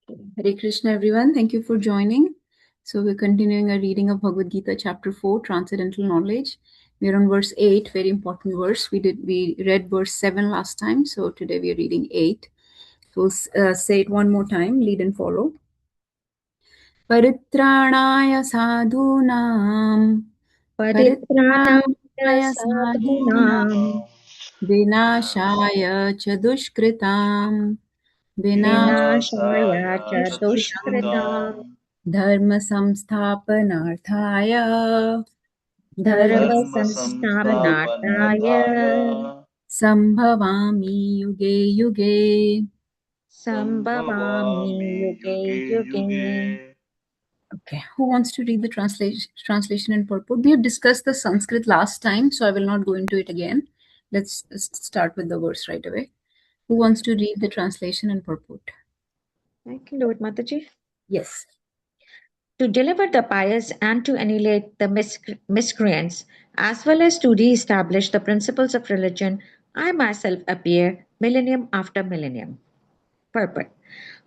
Hare Krishna, everyone. Thank you for joining. So we're continuing our reading of Bhagavad Gita, chapter 4, Transcendental Knowledge. We're on verse 8, very important verse. We read verse 7 last time, so today we are reading 8. So we'll say it one more time, lead and follow. Paritrāṇāya sadhūnām Paritrāṇāya sadhūnām Vināṣāya cha dushkritām Vināṣāya ca dushkritām Dharma samsthapanarthaya Dharma samsthapanarthaya Sambhavami yuge yuge. Sambhavami yuge yuge. Okay, who wants to read the translation and purport? We have discussed the Sanskrit last time, so I will not go into it again. Let's start with the verse right away. Who wants to read the translation and purport? I can do it, Mataji. Yes. To deliver the pious and to annihilate the miscreants, as well as to re-establish the principles of religion, I myself appear millennium after millennium. Purport.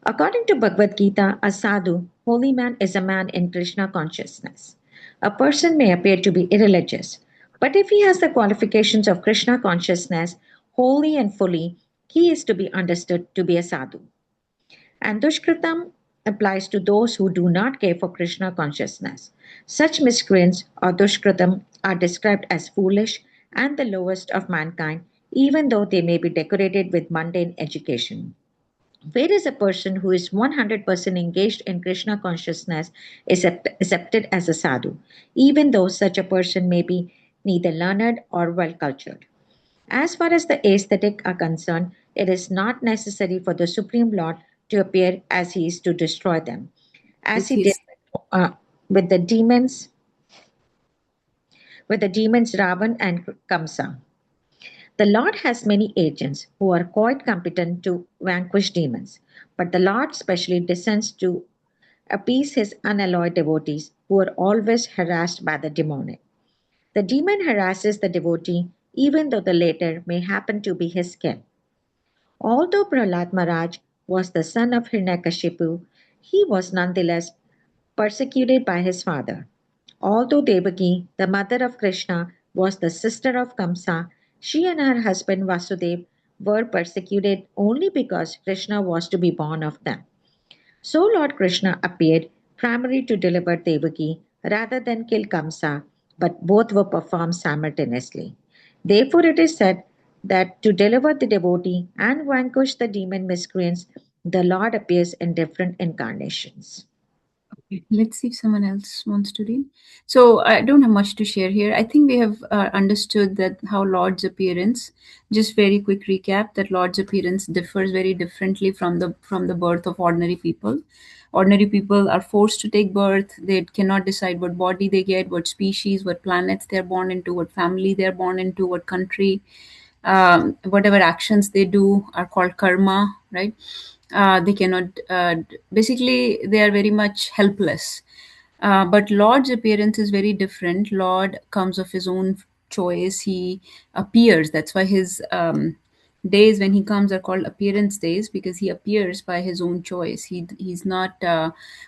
According to Bhagavad Gita, a sadhu, holy man, is a man in Krishna consciousness. A person may appear to be irreligious, but if he has the qualifications of Krishna consciousness wholly and fully, he is to be understood to be a sadhu. And dushkritam applies to those who do not care for Krishna consciousness. Such miscreants or dushkritam are described as foolish and the lowest of mankind, even though they may be decorated with mundane education. Whereas a person who is 100% engaged in Krishna consciousness is accepted as a sadhu, even though such a person may be neither learned or well cultured. As far as the aesthetic are concerned, it is not necessary for the Supreme Lord to appear as he is to destroy them, as he did uh, with the demons, Ravan and Kamsa. The Lord has many agents who are quite competent to vanquish demons, but the Lord specially descends to appease his unalloyed devotees who are always harassed by the demonic. The demon harasses the devotee even though the latter may happen to be his kin. Although Prahlad Maharaj was the son of Hiranyakashipu, he was nonetheless persecuted by his father. Although Devaki, the mother of Krishna, was the sister of Kamsa, she and her husband Vasudev were persecuted only because Krishna was to be born of them. So Lord Krishna appeared primarily to deliver Devaki rather than kill Kamsa, but both were performed simultaneously. Therefore, it is said that to deliver the devotee and vanquish the demon miscreants, the Lord appears in different incarnations. Let's see if someone else wants to read. So I don't have much to share here. I think we have understood that how Lord's appearance. Just very quick recap that Lord's appearance differs very differently from the birth of ordinary people. Ordinary people are forced to take birth. They cannot decide what body they get, what species, what planets they're born into, what family they're born into, what country. Whatever actions they do are called karma, right? They cannot, basically, they are very much helpless. But Lord's appearance is very different. Lord comes of his own choice. He appears. That's why his days when he comes are called appearance days, because he appears by his own choice. He's not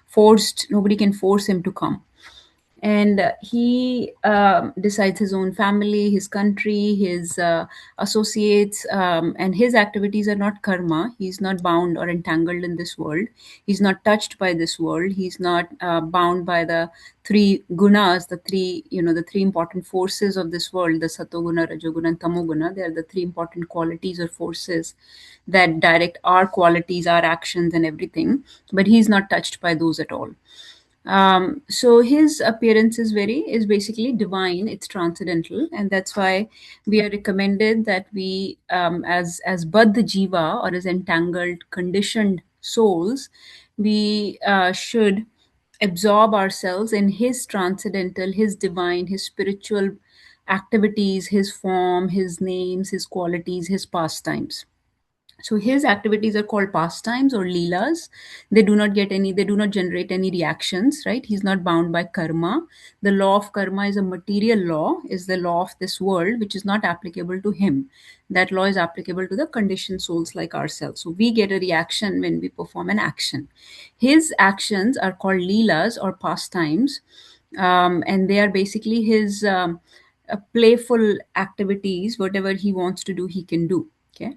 forced. Nobody can force him to come, and he decides his own family, his country, his associates, and his activities are not karma. He's not bound or entangled in this world. He's not touched by this world. He's not bound by the three gunas, the three important forces of this world, the satoguna, rajoguna, and tamoguna. They are the three important qualities or forces that direct our qualities, our actions, and everything. But he's not touched by those at all. So his appearance is basically divine. It's transcendental, and that's why we are recommended that we, as baddha jiva, or as entangled, conditioned souls, we should absorb ourselves in his transcendental, his divine, his spiritual activities, his form, his names, his qualities, his pastimes. So his activities are called pastimes or leelas. They do not generate any reactions, right? He's not bound by karma. The law of karma is a material law, is the law of this world, which is not applicable to him. That law is applicable to the conditioned souls like ourselves. So we get a reaction when we perform an action. His actions are called leelas or pastimes, and they are basically his playful activities. Whatever he wants to do, he can do. Okay.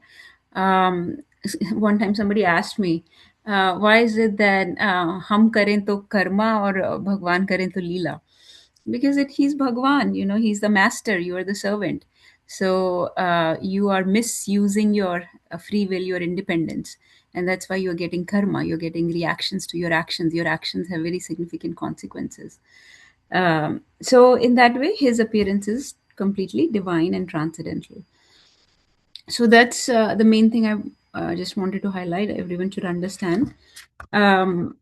um, One time somebody asked me, why is it that hum karen to karma or bhagwan karen to leela? Because he's bhagwan, he's the master, you are the servant. So you are misusing your free will, your independence, and that's why you're getting karma, you're getting reactions to your actions. Your actions have very significant consequences. So in that way his appearance is completely divine and transcendental. So that's the main thing I just wanted to highlight. Everyone should understand. Um,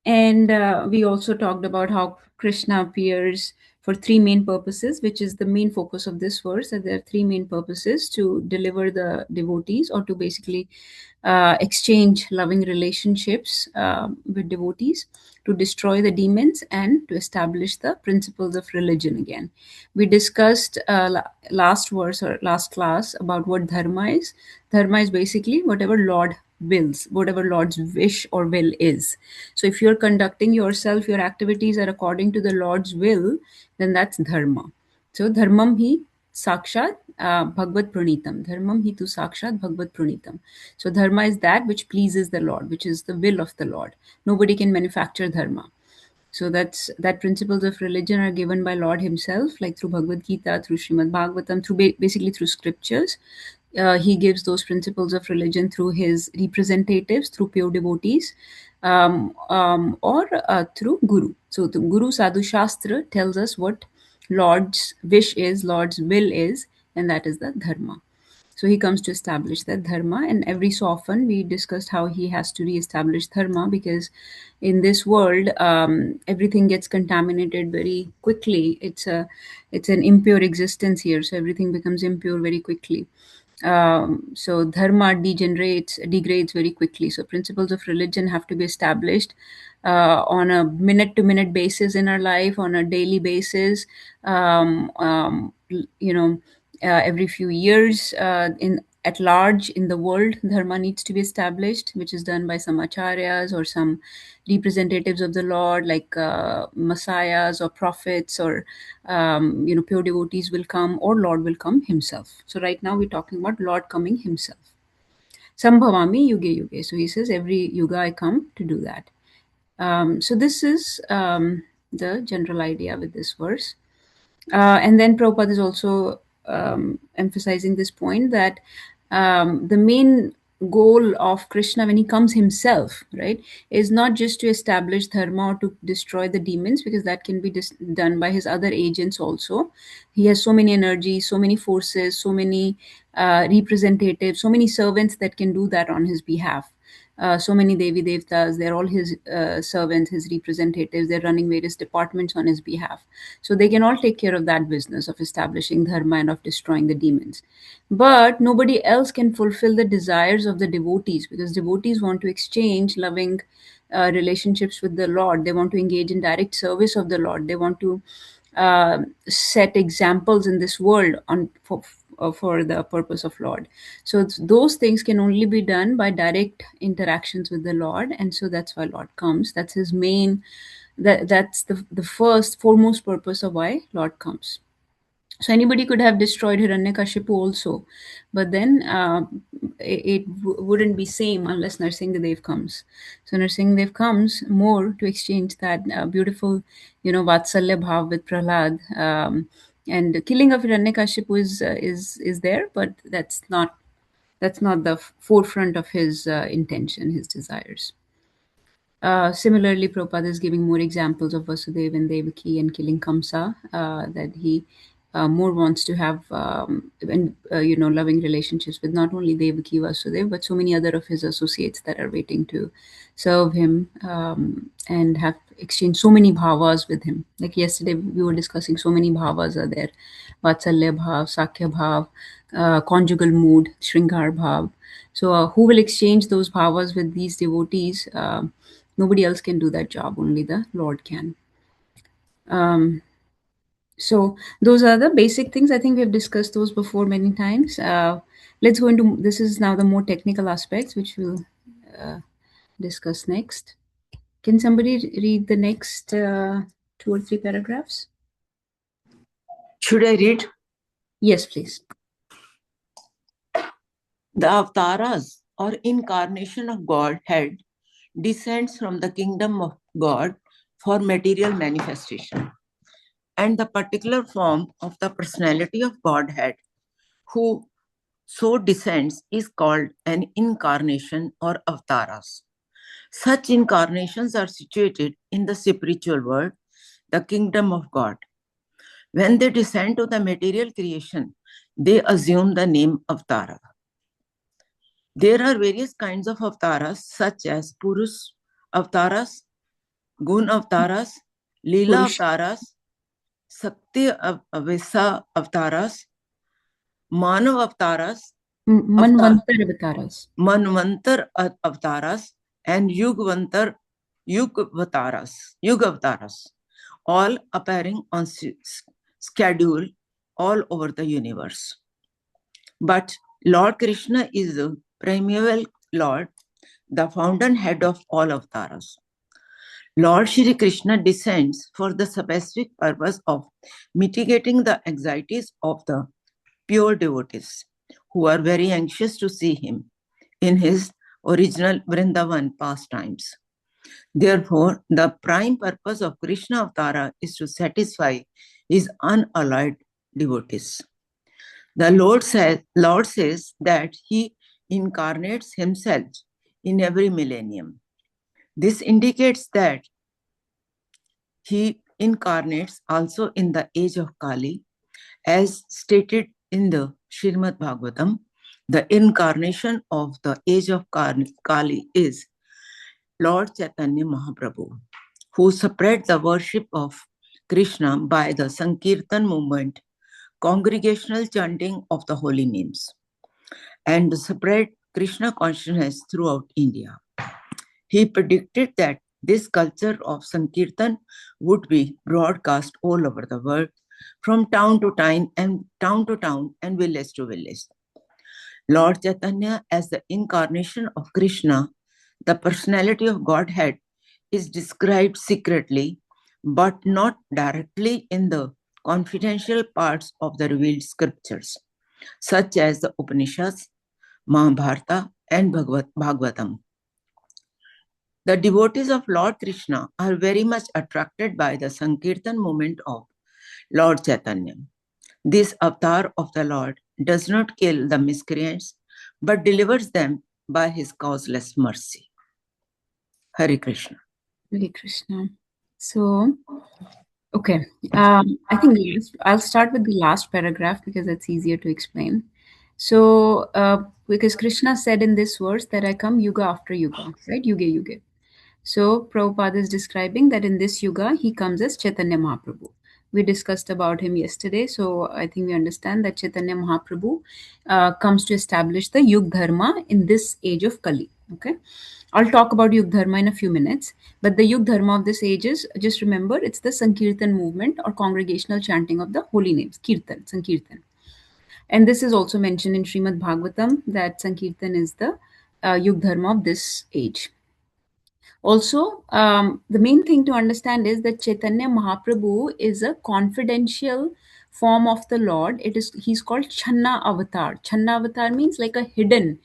and we also talked about how Krishna appears for three main purposes, which is the main focus of this verse. That there are three main purposes: to deliver the devotees, or to basically exchange loving relationships with devotees, to destroy the demons, and to establish the principles of religion again. We discussed last verse or last class about what dharma is. Dharma is basically whatever Lord wills, whatever Lord's wish or will is. So if you're conducting yourself, your activities are according to the Lord's will, then that's dharma. So dharmam hi sakshat bhagavad pranitam. Dharmam hi tu sakshat bhagavad pranitam. So dharma is that which pleases the Lord, which is the will of the Lord. Nobody can manufacture dharma. So that principles of religion are given by Lord Himself, like through Bhagavad Gita, through Srimad Bhagavatam, through basically through scriptures. He gives those principles of religion through his representatives, through pure devotees, or through Guru. So the Guru Sadhu Shastra tells us what Lord's wish is, Lord's will is, and that is the dharma. So he comes to establish that dharma, and every so often we discussed how he has to re-establish dharma, because in this world everything gets contaminated very quickly. It's an impure existence here, so everything becomes impure very quickly. So dharma degrades very quickly. So principles of religion have to be established on a minute to minute basis in our life, on a daily basis. Um, um, you know, every few years, in at large in the world, dharma needs to be established, which is done by some acharyas or some representatives of the Lord, like messiahs or prophets, or pure devotees will come, or Lord will come Himself. So right now we're talking about Lord coming Himself. Sambhavami yuge yuge. So He says every yuga I come to do that. So this is the general idea with this verse. And then Prabhupada is also emphasizing this point that the main goal of Krishna when he comes himself, right, is not just to establish dharma or to destroy the demons, because that can be done by his other agents also. He has so many energies, so many forces, so many representatives, so many servants that can do that on his behalf. So many Devi Devtas, they're all his servants, his representatives, they're running various departments on his behalf. So they can all take care of that business of establishing dharma and of destroying the demons. But nobody else can fulfill the desires of the devotees, because devotees want to exchange loving relationships with the Lord. They want to engage in direct service of the Lord. They want to set examples in this world for the purpose of Lord. So those things can only be done by direct interactions with the Lord, and so that's why Lord comes. That's his main. That's the first foremost purpose of why Lord comes. So anybody could have destroyed Hiranyakashipu also, but then it wouldn't be same unless Narsingadev comes. So Narsingadev comes more to exchange that beautiful, Vatsalya Bhav with Prahlad. And the killing of Hiranyakashipu is there, but that's not the forefront of his intention, his desires. Similarly, Prabhupada is giving more examples of Vasudeva and Devaki and killing Kamsa, that he more wants to have loving relationships with not only Devaki Vasudev but so many other of his associates that are waiting to serve him, and have exchanged so many bhavas with him. Like yesterday, we were discussing so many bhavas are there: Vatsalya bhav, Sakya bhav, conjugal mood, Shringar bhav. So, who will exchange those bhavas with these devotees? Nobody else can do that job. Only the Lord can. Um, so those are the basic things. I think we have discussed those before many times. Let's go into this is now the more technical aspects, which we'll uh, discuss next. Can somebody read the next two or three paragraphs? Should I read? Yes, please. The avatars or incarnation of Godhead descends from the kingdom of God for material manifestation. And the particular form of the personality of Godhead who so descends is called an incarnation or avatars. Such incarnations are situated in the spiritual world, the kingdom of God. When they descend to the material creation, they assume the name avatara. There are various kinds of avatars such as Purush avatars, Gun avatars, Leela Purush. avatars, Sakti Avesa avatars, Manav avatars, Manvantar avatars. Manvantar avatars, and Yugavataras, all appearing on schedule all over the universe. But Lord Krishna is the primeval Lord, the fountainhead of all avatars. Lord Shri Krishna descends for the specific purpose of mitigating the anxieties of the pure devotees who are very anxious to see him in his original Vrindavan pastimes. Therefore, the prime purpose of Krishna Avatara is to satisfy his unalloyed devotees. The Lord says that he incarnates himself in every millennium. This indicates that he incarnates also in the age of Kali, as stated in the Srimad Bhagavatam. The incarnation of the age of Kali is Lord Chaitanya Mahaprabhu, who spread the worship of Krishna by the Sankirtan movement, congregational chanting of the holy names, and spread Krishna consciousness throughout India. He predicted that this culture of Sankirtan would be broadcast all over the world, from town to town and village to village. Lord Chaitanya, as the incarnation of Krishna, the personality of Godhead, is described secretly but not directly in the confidential parts of the revealed scriptures, such as the Upanishads, Mahabharata, and Bhagavatam. The devotees of Lord Krishna are very much attracted by the Sankirtan movement of Lord Chaitanya. This avatar of the Lord does not kill the miscreants, but delivers them by his causeless mercy. Hare Krishna. Hare Krishna. So, okay. I think I'll start with the last paragraph because it's easier to explain. So, because Krishna said in this verse that I come yuga after yuga, right? Yuga yuga. So Prabhupada is describing that in this yuga, he comes as Chaitanya Mahaprabhu. We discussed about him yesterday, so I think we understand that Chaitanya Mahaprabhu comes to establish the Yug Dharma in this age of Kali. Okay, I'll talk about Yug Dharma in a few minutes, but the Yug Dharma of this age is, just remember, it's the Sankirtan movement or congregational chanting of the holy names, Kirtan, Sankirtan. And this is also mentioned in Srimad Bhagavatam that Sankirtan is the Yug Dharma of this age. Also, the main thing to understand is that Chaitanya Mahaprabhu is a confidential form of the Lord. He's called Channa Avatar. Channa Avatar means like a hidden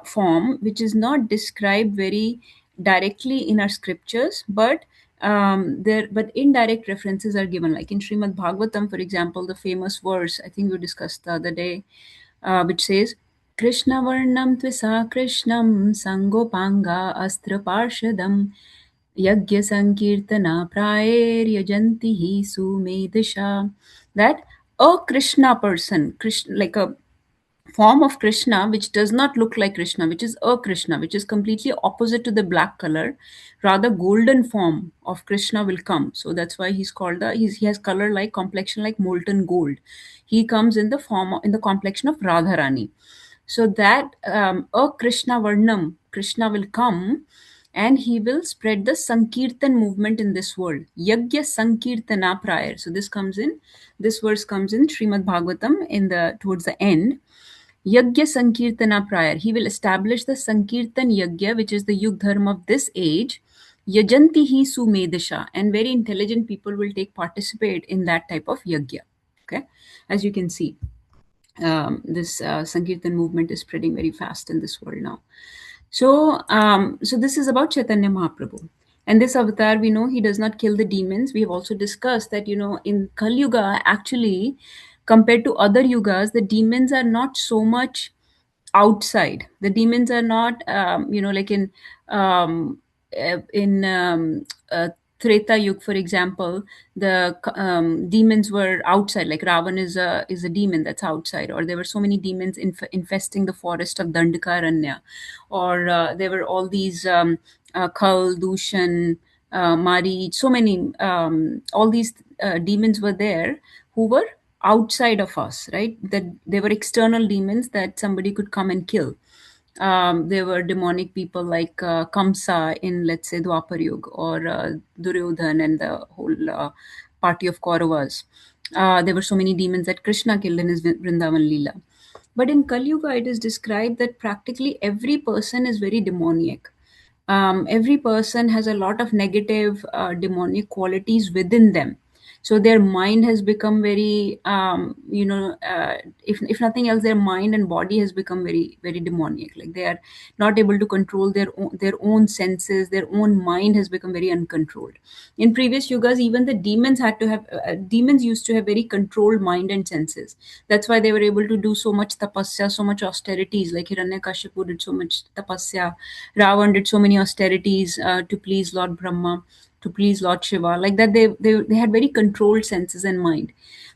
form, which is not described very directly in our scriptures, but but indirect references are given. Like in Srimad Bhagavatam, for example, the famous verse I think we discussed the other day, which says, कृष्णवर्णं त्विषा कृष्णं सङ्गोपाङ्गा अस्त्रपार्षदं यज्ञसङ्कीर्तना प्रायैर्यजन्ति हि सुमेधसा. That a Krishna person, Krishna, like a form of Krishna which does not look like Krishna, which is a Krishna, which is completely opposite to the black color, rather golden form of Krishna will come. So that's why he's called he has color like complexion like molten gold. He comes in the form in the complexion of Radharani. So that a Krishna Varnam, Krishna will come and he will spread the Sankirtan movement in this world. Yagya Sankirtana prior. So this verse comes in Srimad Bhagavatam in the towards the end. Yagya Sankirtana prior. He will establish the Sankirtan Yagya, which is the Yug Dharma of this age. Yajanti hi sumedasha, and very intelligent people will participate in that type of yagya. Okay, as you can see, this Sankirtan movement is spreading very fast in this world now. So this is about Chaitanya Mahaprabhu. And this avatar, we know he does not kill the demons. We have also discussed that, in Kali Yuga, actually, compared to other yugas, the demons are not so much outside. The demons are not, like um, in Treta Yug, for example, the demons were outside. Like Ravan is a demon that's outside, or there were so many demons infesting the forest of Dandakaranya, or there were all these Kal, Dushan, Mari, so many all these demons were there who were outside of us, right? That they were external demons that somebody could come and kill. There were demonic people like Kamsa in, let's say, Dwapar Yug, or Duryodhan and the whole party of Kauravas. There were so many demons that Krishna killed in his Vrindavan Leela. But in Kali Yuga, it is described that practically every person is very demoniac. Every person has a lot of negative demonic qualities within them. So their mind has become very if nothing else, their mind and body has become very very demoniac. Like they are not able to control their own senses. Their own mind has become very uncontrolled. In previous yugas, even the demons used to have very controlled mind and senses. That's why they were able to do so much tapasya, so much austerities. Like Hiranyakashipu did so much tapasya, Ravan did so many austerities to please Lord Brahma, to please Lord Shiva. Like that, they had very controlled senses and mind.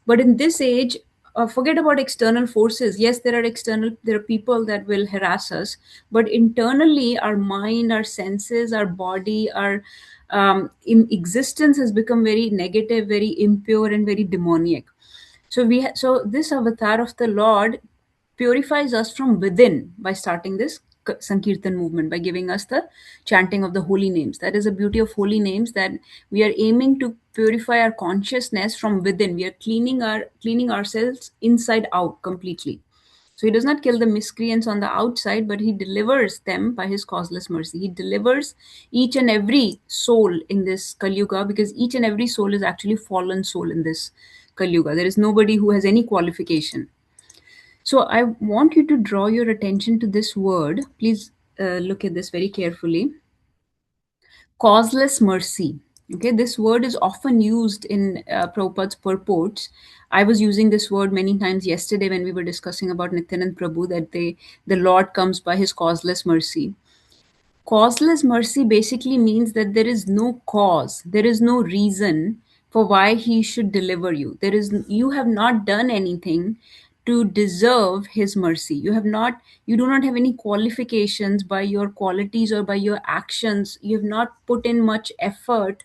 But in this age, forget about external forces. Yes, there are people that will harass us, but internally, our mind, our senses, our body, our in existence has become very negative, very impure, and very demoniac. So this avatar of the Lord purifies us from within by starting this Sankirtan movement, by giving us the chanting of the holy names. That is the beauty of holy names, that we are aiming to purify our consciousness from within. We are cleaning ourselves inside out completely. So he does not kill the miscreants on the outside, but he delivers them by his causeless mercy. He delivers each and every soul in this Kali Yuga, because each and every soul is actually fallen soul in this Kali Yuga. There is nobody who has any qualification. So I want you to draw your attention to this word. Please look at this very carefully. Causeless mercy. Okay, this word is often used in Prabhupada's purports. I was using this word many times yesterday when we were discussing about Nityanand Prabhu, that the Lord comes by his causeless mercy. Causeless mercy basically means that there is no cause, there is no reason for why he should deliver you. You have not done anything to deserve his mercy. You do not have any qualifications by your qualities or by your actions. You have not put in much effort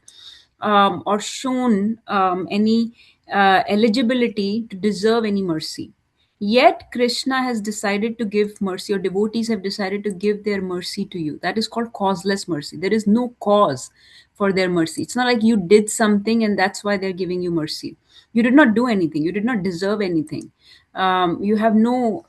or shown any eligibility to deserve any mercy. Yet Krishna has decided to give mercy, or devotees have decided to give their mercy to you. That is called causeless mercy. There is no cause for their mercy. It's not like you did something and that's why they're giving you mercy. You did not do anything. You did not deserve anything. You have no,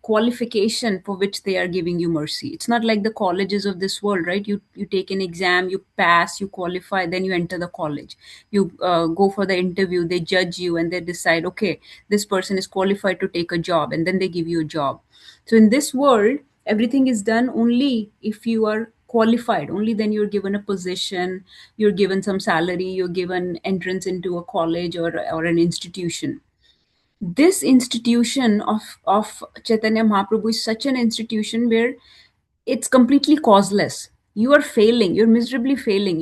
qualification for which they are giving you mercy. It's not like the colleges of this world, right? You take an exam, you pass, you qualify, then you enter the college. You go for the interview, they judge you, and they decide, okay, this person is qualified to take a job, and then they give you a job. So in this world, everything is done only if you are qualified. Only then you're given a position, you're given some salary, you're given entrance into a college or an institution. This institution of Chaitanya Mahaprabhu is such an institution where it's completely causeless. You are failing, you're miserably failing.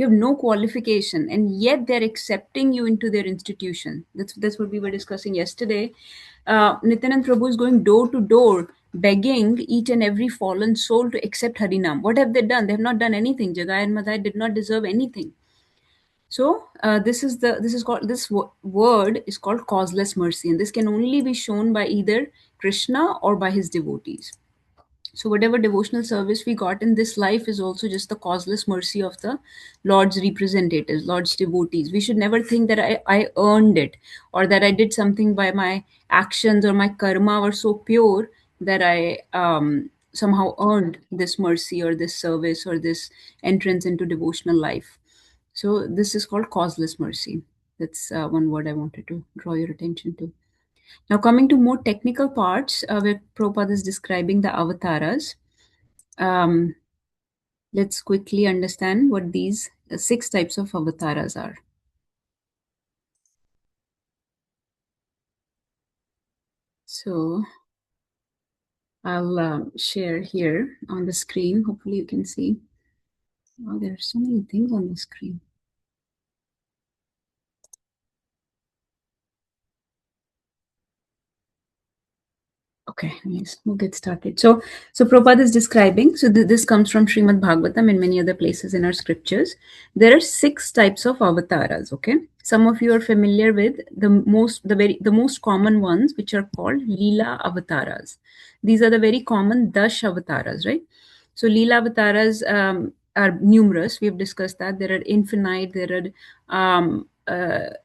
You have no qualification, and yet they're accepting you into their institution. That's what we were discussing yesterday. Nityanand Prabhu is going door to door, begging each and every fallen soul to accept Harinam. What have they done? They have not done anything. Jagai and Madhai did not deserve anything. So this word is called causeless mercy, and this can only be shown by either Krishna or by his devotees. So whatever devotional service we got in this life is also just the causeless mercy of the Lord's representatives, Lord's devotees. We should never think that I earned it, or that I did something by my actions, or my karma were so pure that I somehow earned this mercy or this service or this entrance into devotional life. So this is called causeless mercy. That's one word I wanted to draw your attention to. Now, coming to more technical parts, where Prabhupada is describing the avatars, um, let's quickly understand what these 6 types of avatars are. So, I'll share here on the screen. Hopefully, you can see. Oh, there are so many things on the screen. Okay, nice. We'll get started. So Prabhupada is describing, so this comes from Srimad Bhagavatam and many other places in our scriptures. There are 6 types of avatars, okay? Some of you are familiar with the most common ones, which are called Leela avatars. These are the very common Dash avatars, right? So Leela avatars are numerous. We have discussed that. There are infinite, there are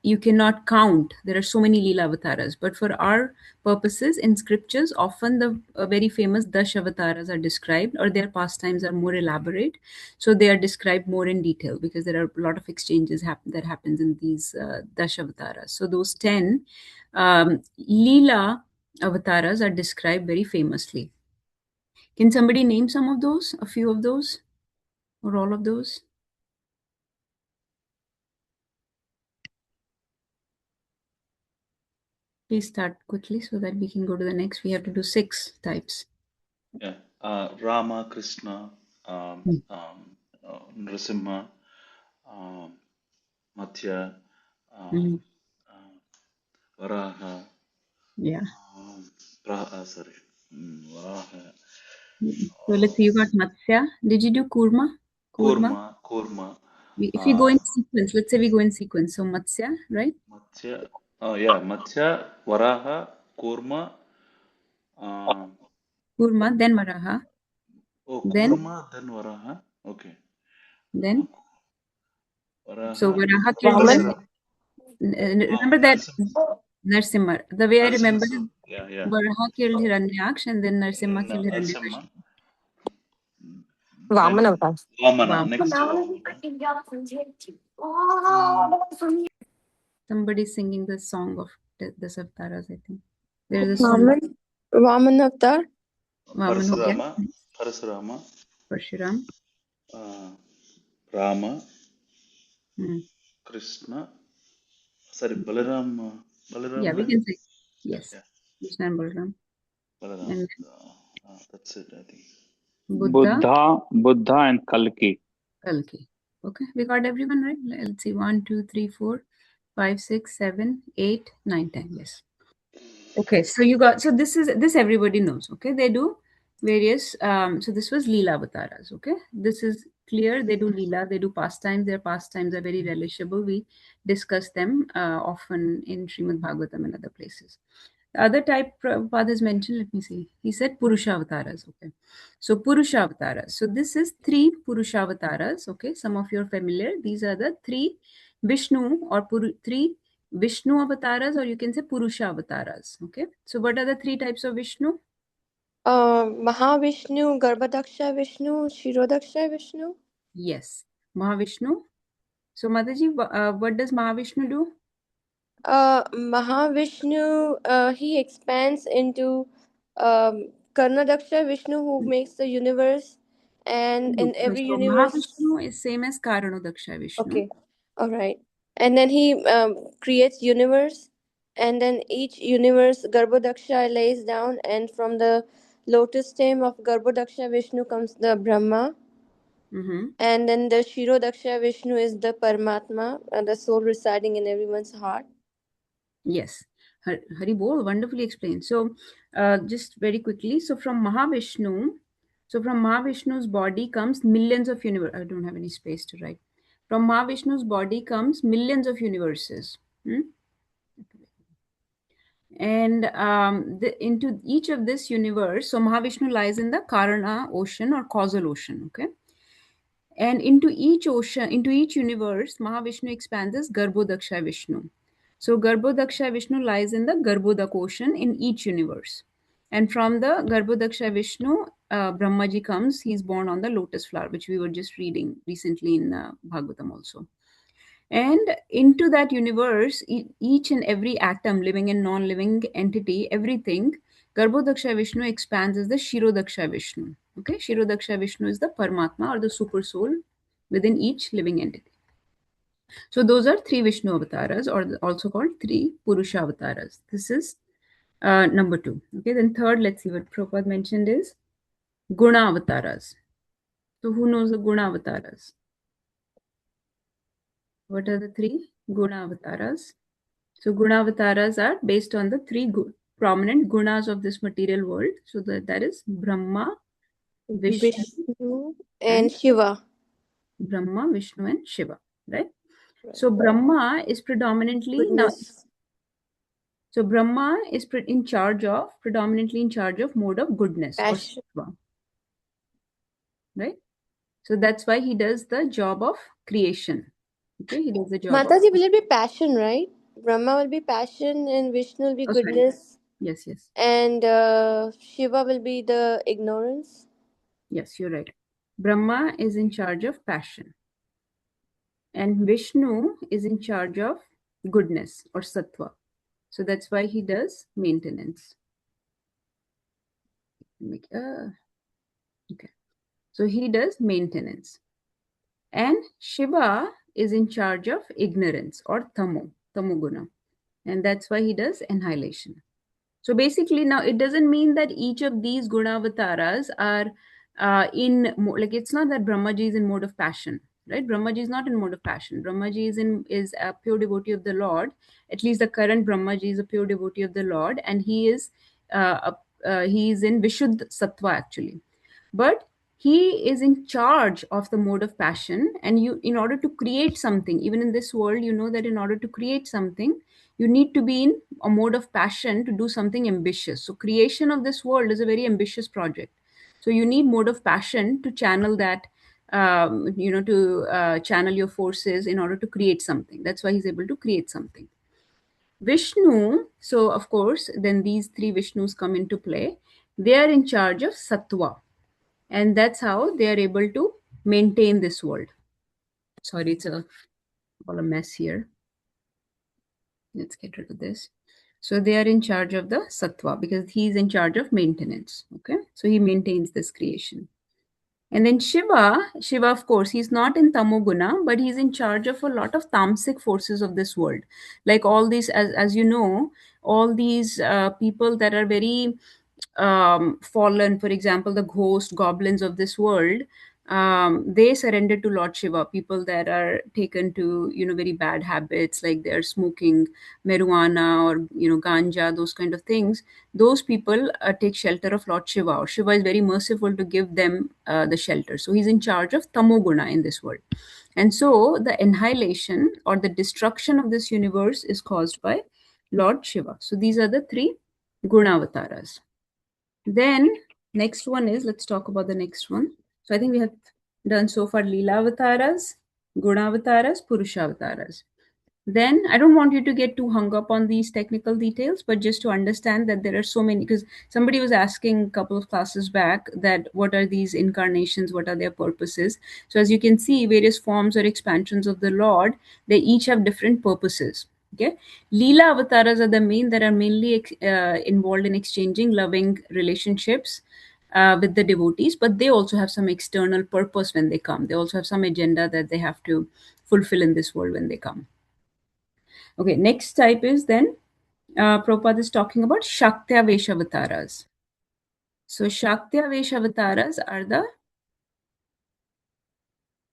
you cannot count. There are so many Leela avatars. But for our purposes in scriptures, often the very famous Dash avatars are described, or their pastimes are more elaborate. So they are described more in detail because there are a lot of exchanges that happens in these Dash avatars. So those 10 Leela avatars are described very famously. Can somebody name some of those, a few of those, or all of those? Please start quickly so that we can go to the next. We have to do 6 types. Yeah. Rama, Krishna, Nrasimha, Mathya, Varaha. Yeah. Varaha. So let's see, you got Matsya. Did you do Kurma? Kurma. If we go in sequence, let's say we go in sequence. So Matsya, right? Matsya. Yeah. Matsya, Varaha, Kurma. Kurma, then Varaha. Then, Kurma, then Varaha. Okay. then. Varaha. So Varaha killed Parasura. remember that Narsimha. The way I remember Narsimha. is Yeah. Varaha killed Hiranyaksh and then Narsimha killed Narsimha. Hiranyakashipu. Vaman avatar. Vamana. Wow. Next Vamana. Somebody singing the song of the Savtaras, I think. There is a song. Vaman avatar. Vaman ho gaya. Parasurama. Parshuram. Rama. Hmm. Krishna. Sorry, Balaram. Yeah, we can say. Yes. Yeah. Krishna and Balaram. Balaram. And That's it, I think. Buddha and Kalki. Kalki. Okay, we got everyone right. Let's see. 1, 2, 3, 4, 5, 6, 7, 8, 9, 10. Yes. Okay, so you got, so this everybody knows. Okay, they do various. So this was Leela avatars. Okay, this is clear. They do Leela. They do pastimes. Their pastimes are very relishable. We discuss them often in Srimad Bhagavatam and other places. The other type Prabhupada has mentioned, let me see. He said Purusha avatars. Okay. So Purusha avatars. So this is 3 Purusha avatars. Okay. Some of you are familiar. These are the 3 Vishnu or 3 Vishnu avatars, or you can say Purusha avatars. Okay. So what are the 3 types of Vishnu? Mahavishnu, Garbhadaksha Vishnu, Shirodaksha Vishnu. Yes. Mahavishnu. So Mataji, what does Mahavishnu do? Mahavishnu, he expands into Karnadaksha Vishnu, who makes the universe, and in every So universe. Mahavishnu is same as Karanadaksha Vishnu. Okay, all right. And then he creates universe, and then each universe Garbhodaksha lays down, and from the lotus stem of Garbhodaksha Vishnu comes the Brahma. And then the Shirodaksha Vishnu is the Paramatma, the soul residing in everyone's heart. Yes. Hari Bol, wonderfully explained. So, just very quickly, so from Mahavishnu's body comes millions of universes. I don't have any space to write. From Mahavishnu's body comes millions of universes. And into each of this universe, so Mahavishnu lies in the Karana ocean or causal ocean, okay? And into each ocean, into each universe, Mahavishnu expands as Garbhodaksha Vishnu. So Garbhodaksha Vishnu lies in the Garbhodak ocean in each universe. And from the Garbhodaksha Vishnu, Brahmaji comes, he's born on the lotus flower, which we were just reading recently in Bhagavatam also. And into that universe, each and every atom, living and non-living entity, everything, Garbhodaksha Vishnu expands as the Shirodaksha Vishnu. Okay, Shirodaksha Vishnu is the Paramatma or the super soul within each living entity. So those are three Vishnu avatars, or also called three Purusha avatars. This is number 2. Okay, then third, let's see what Prabhupada mentioned is Guna avatars. So who knows the Guna avatars? What are the three Guna avatars? So Guna avatars are based on the three prominent gunas of this material world. So that is Brahma, Vishnu, and Shiva. Brahma, Vishnu, and Shiva, right? So Brahma is predominantly Goodness. So Brahma is predominantly in charge of mode of goodness Passion. or sattva, right? So that's why he does the job of creation. Okay, he does the job Mataji, will it be passion, right? Brahma will be passion and Vishnu will be sorry. goodness. Yes. And Shiva will be the ignorance. Yes, you're right. Brahma is in charge of passion. And Vishnu is in charge of goodness or sattva. So that's why he does maintenance. Okay. So he does maintenance. And Shiva is in charge of ignorance or tamoguna. And that's why he does annihilation. So basically, now it doesn't mean that each of these gunavataras are like it's not that Brahmaji is in mode of passion, right? Brahmaji is not in mode of passion. Brahmaji is a pure devotee of the Lord. At least the current Brahmaji is a pure devotee of the Lord, and he is in Vishuddha Sattva actually. But he is in charge of the mode of passion, and in order to create something, even in this world, you know that in order to create something, you need to be in a mode of passion to do something ambitious. So creation of this world is a very ambitious project. So you need mode of passion to channel that, to channel your forces in order to create something. That's why he's able to create something. Vishnu, so of course, then these three Vishnus come into play. They are in charge of sattva, and that's how they are able to maintain this world. Sorry, it's all a mess here. Let's get rid of this. So they are in charge of the sattva because he's in charge of maintenance. Okay, so he maintains this creation. And then Shiva, of course, he's not in Tamoguna, but he's in charge of a lot of tamasic forces of this world. Like all these, as you know, all these people that are very fallen, for example, the ghost goblins of this world, they surrender to Lord Shiva. People that are taken to very bad habits, like they're smoking marijuana or ganja, those kind of things. Those people take shelter of Lord Shiva, or Shiva is very merciful to give them the shelter. So he's in charge of tamoguna in this world. And so the annihilation or the destruction of this universe is caused by Lord Shiva. So these are the three Gunavataras. Then next one is, let's talk about the next one. So I think we have done so far Leela Avataras, Gunavataras, Purushavasaras. Then I don't want you to get too hung up on these technical details, but just to understand that there are so many, because somebody was asking a couple of classes back that what are these incarnations, what are their purposes. So as you can see, various forms or expansions of the Lord, they each have different purposes. Okay, Leela avatars are the main that are mainly involved in exchanging loving relationships with the devotees, but they also have some external purpose when they come. They also have some agenda that they have to fulfill in this world when they come. Okay, next type is then Prabhupada is talking about Shaktya Veshavataras. So Shaktya Veshavataras are the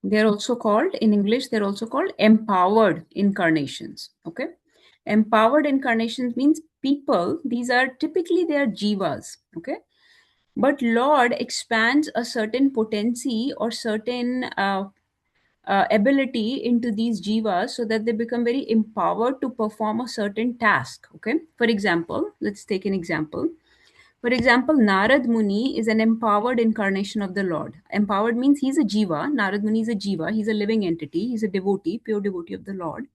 They're also called, in English, they're also called empowered incarnations. Okay. Empowered incarnations means people, these are typically they are jivas. Okay. But Lord expands a certain potency or certain ability into these jivas so that they become very empowered to perform a certain task. Okay. For example, let's take an example. For example, Narad Muni is an empowered incarnation of the Lord. Empowered means he's a jiva. Narad Muni is a jiva. He's a living entity. He's a devotee, pure devotee of the Lord,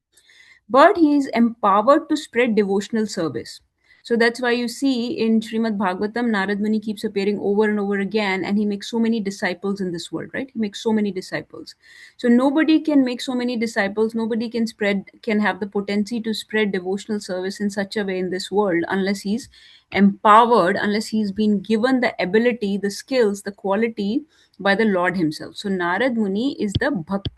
but he is empowered to spread devotional service. So that's why you see in Srimad Bhagavatam, Narad Muni keeps appearing over and over again, and he makes so many disciples in this world, right? He makes so many disciples. So nobody can make so many disciples, nobody can have the potency to spread devotional service in such a way in this world unless he's empowered, unless he's been given the ability, the skills, the quality by the Lord himself. So Narad Muni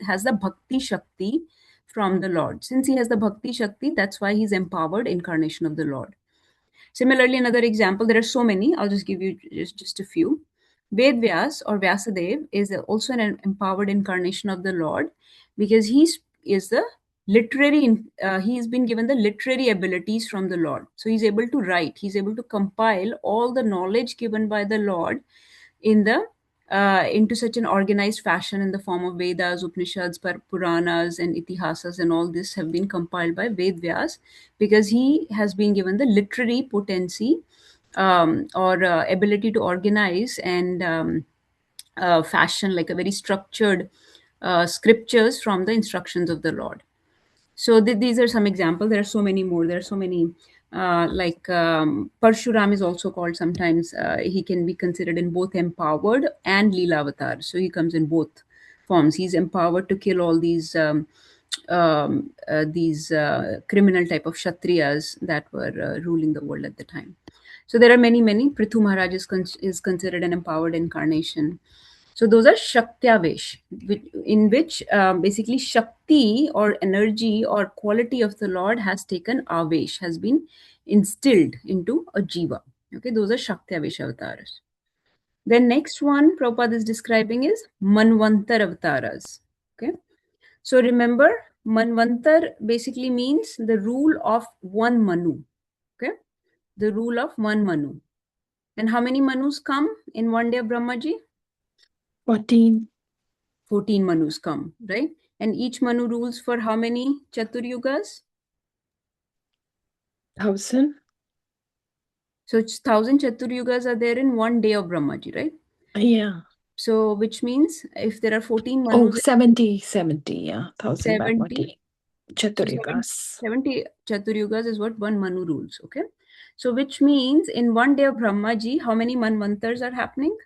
has the bhakti shakti from the Lord. Since he has the Bhakti Shakti, that's why he's empowered incarnation of the Lord. Similarly, another example, there are so many, I'll just give you just a few. Ved Vyas or Vyasadev is also an empowered incarnation of the Lord because is the he's been given the literary abilities from the Lord. So he's able to write, he's able to compile all the knowledge given by the Lord in the into such an organized fashion in the form of Vedas, Upanishads, Puranas, and Itihasas, and all this have been compiled by Ved Vyas because he has been given the literary potency or ability to organize and fashion like a very structured scriptures from the instructions of the Lord. So these are some examples. There are so many more. There are so many. Parshuram is also called sometimes. He can be considered in both empowered and Leela avatar. So he comes in both forms. He's empowered to kill all these criminal type of kshatriyas that were ruling the world at the time. So there are many, many. Prithu Maharaj is considered an empowered incarnation. So those are Shaktyavesh, in which basically Shakti or energy or quality of the Lord has taken Avesh, has been instilled into a Jiva. Okay, those are Shaktyavesh avatars. Then next one Prabhupada is describing is Manvantar avatars. Okay, so remember Manvantar basically means the rule of one Manu. Okay, the rule of one Manu. And how many Manus come in one day of Brahmaji? 14. 14 Manus come, right? And each Manu rules for how many Chaturyugas? 1,000. So it's 1,000 Chaturyugas are there in one day of Brahmaji, right? Yeah. So which means if there are 14 Oh, Manus, 70. Yeah. 1,000 by 70, 40. so Chaturyugas. 70 Chaturyugas is what one Manu rules, okay? So which means in one day of Brahmaji, how many Manvantars are happening?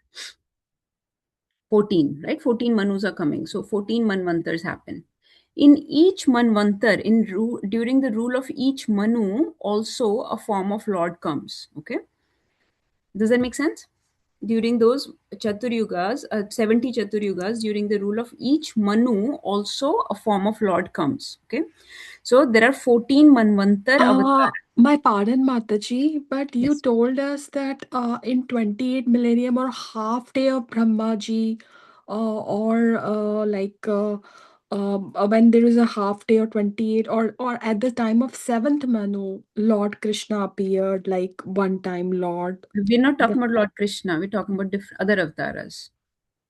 14, right? 14 Manus are coming. So 14 Manvantars happen. In each Manvantar, during the rule of each Manu, also a form of Lord comes. Okay, does that make sense? During those Chaturyugas, 70 Chaturyugas, during the rule of each Manu, also a form of Lord comes. Okay, so there are 14 Manvantar avatars. My pardon, Mataji, but you Yes. told us that in 28 millennium or half day of Brahmaji, or when there is a half day or 28, or at the time of seventh Manu, Lord Krishna appeared like one time Lord. We're not The- talking about Lord Krishna, we're talking about different other avatars.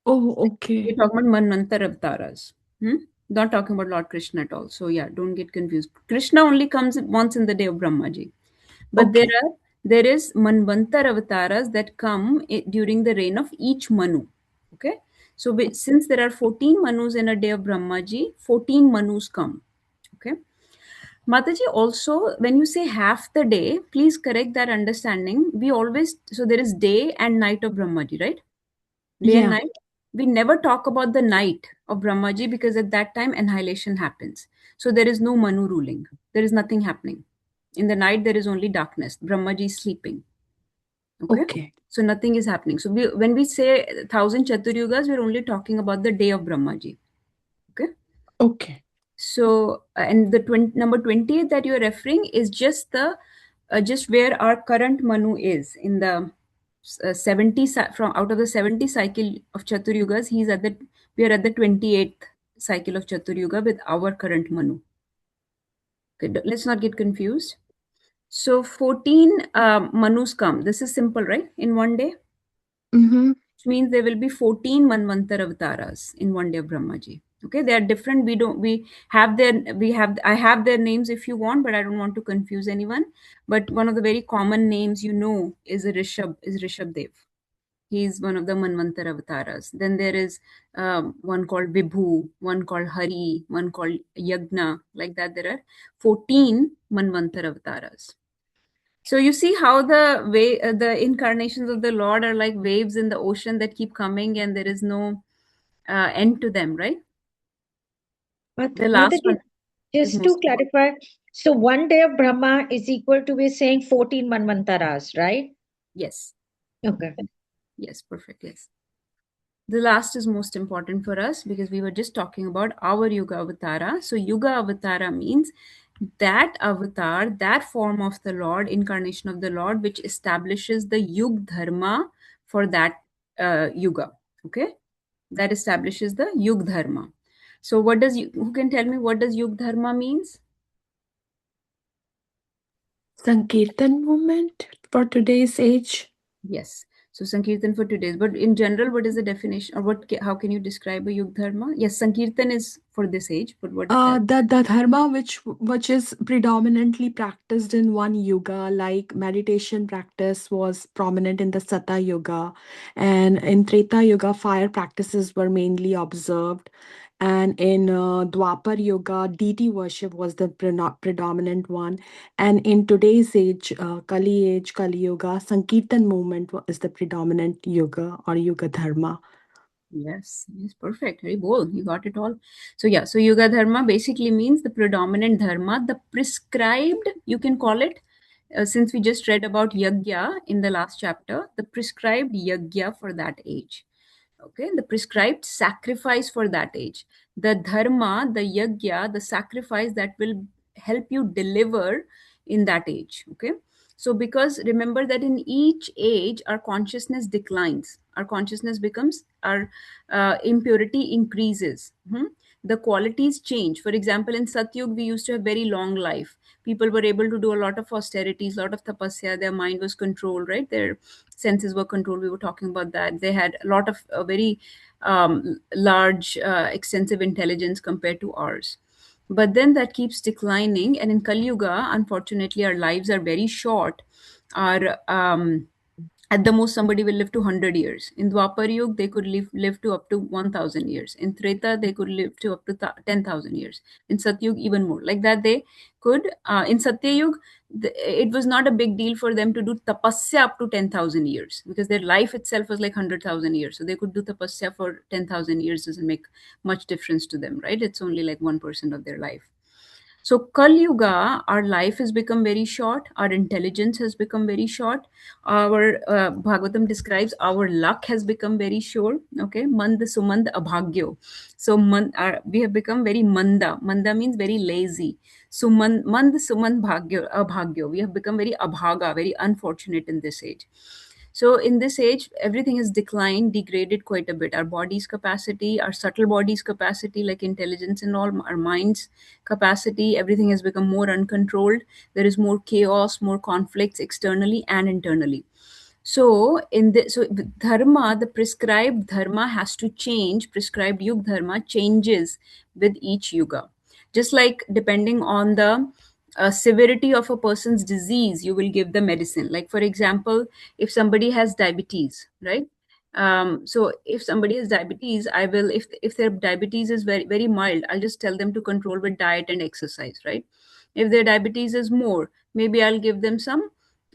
Oh, We're okay. talking about Manvantar avatars. Not talking about Lord Krishna at all. So yeah, don't get confused. Krishna only comes once in the day of Brahmaji. But Okay. there is Manvantar avatars that come during the reign of each Manu. Okay. So since there are 14 Manus in a day of Brahmaji, 14 Manus come. Okay. Mataji, also when you say half the day, please correct that understanding. So there is day and night of Brahmaji, right? Day and Yeah. night. We never talk about the night of Brahmaji because at that time annihilation happens. So there is no Manu ruling. There is nothing happening. In the night, there is only darkness. Brahmaji is sleeping. Okay. Okay. So nothing is happening. So when we say 1,000 Chaturyugas, we're only talking about the day of Brahmaji. Okay. Okay. So and the number 28 that you're referring is just just where our current Manu is in the 70 from out of the 70 cycle of Chaturyugas. We are at the 28th cycle of Chaturyuga with our current Manu. Okay, let's not get confused. So 14 Manus come. This is simple, right? In one day. Mm-hmm. Which means there will be 14 Manvantar avatars in one day of Brahmaji. Okay, they are different. I have their names if you want, but I don't want to confuse anyone. But one of the very common names is Rishabh Dev. He is one of the Manvantar avatars. Then there is one called Vibhu, one called Hari, one called Yagna. Like that, there are 14 Manvantar avatars. So you see how the incarnations of the Lord are like waves in the ocean that keep coming, and there is no end to them, right? The last Mataji, one is just to most important. clarify, so one day of Brahma is equal to we saying 14 Manvantaras, right? Yes, Okay. yes, perfect. Yes. The last is most important for us because we were just talking about our Yuga Avatara. So Yuga Avatara means that avatar, that form of the Lord, incarnation of the Lord, which establishes the Yug Dharma for that Yuga. Okay, that establishes the Yug Dharma. So who can tell me what does Yug Dharma means? Sankirtan movement for today's age. Yes. So Sankirtan for today's, but in general, what is the definition, or how can you describe a Yug Dharma? Yes, Sankirtan is for this age, but what else? The dharma which is predominantly practiced in one yuga, like meditation practice was prominent in the Sata Yuga, and in Treta Yuga, fire practices were mainly observed, and in Dwapar Yuga, deity worship was the predominant one, and in today's age, Kali Yuga, Sankirtan movement is the predominant yuga or yuga dharma. Yes, yes, perfect. Very bold. You got it all. So yeah, so Yuga Dharma basically means the predominant dharma, the prescribed, you can call it, since we just read about Yagya in the last chapter, the prescribed Yagya for that age. Okay, the prescribed sacrifice for that age. The dharma, the Yagya, the sacrifice that will help you deliver in that age. Okay. So, because remember that in each age, our consciousness declines, our consciousness becomes, our impurity increases. The qualities change. For example, in Satyug, we used to have very long life. People were able to do a lot of austerities, a lot of tapasya. Their mind was controlled, right? Their senses were controlled. We were talking about that. They had a lot of very large, extensive intelligence compared to ours. But then that keeps declining, and in Kali Yuga, unfortunately, our lives are very short. Our At the most, somebody will live to 100 years. In Dwapar Yuga, they could live to up to 1000 years. In Treta, they could live to up to 10,000 years. In Satyug, even more. Like that, they could. In Satyayug, it was not a big deal for them to do tapasya up to 10,000 years because their life itself was like 100,000 years. So they could do tapasya for 10,000 years, doesn't make much difference to them, right? It's only like 1% of their life. So Kali Yuga, our life has become very short, our intelligence has become very short, our Bhagavatam describes our luck has become very short. Okay, Mand Sumand Abhagyo. So we have become very manda. Manda means very lazy. Mand Sumand Bhagyo Abhagyo. We have become very abhaga, very unfortunate in this age. So in this age, everything has declined, degraded quite a bit. Our body's capacity, our subtle body's capacity, like intelligence and all, our mind's capacity, everything has become more uncontrolled. There is more chaos, more conflicts externally and internally. So dharma, the prescribed dharma has to change. Prescribed yug dharma changes with each yuga. Just like depending on the severity of a person's disease, you will give the medicine. Like for example, if somebody has diabetes, right? So if somebody has diabetes, I will, if their diabetes is very very mild, I'll just tell them to control with diet and exercise, right? If their diabetes is more, maybe I'll give them some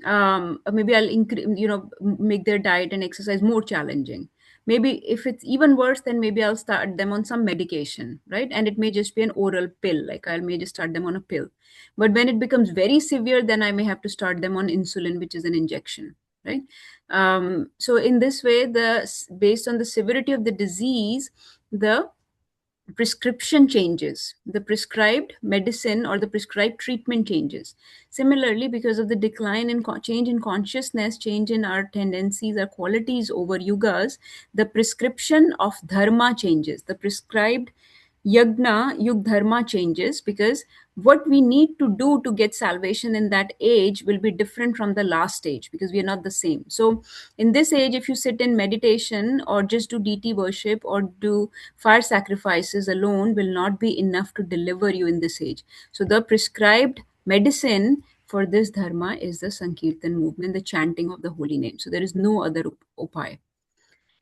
maybe I'll make their diet and exercise more challenging. Maybe if it's even worse, then maybe I'll start them on some medication, right? And it may just be an oral pill, like I may just start them on a pill. But when it becomes very severe, then I may have to start them on insulin, which is an injection, right? So in this way, based on the severity of the disease, the prescription changes, the prescribed medicine or the prescribed treatment changes. Similarly, because of the decline in change in consciousness, change in our tendencies, our qualities over yugas, the prescription of dharma changes. The prescribed yug dharma changes, because what we need to do to get salvation in that age will be different from the last age, because we are not the same. So in this age, if you sit in meditation or just do deity worship or do fire sacrifices alone, will not be enough to deliver you in this age. So the prescribed medicine for this dharma is the sankirtan movement, the chanting of the holy name. So there is no other upaya.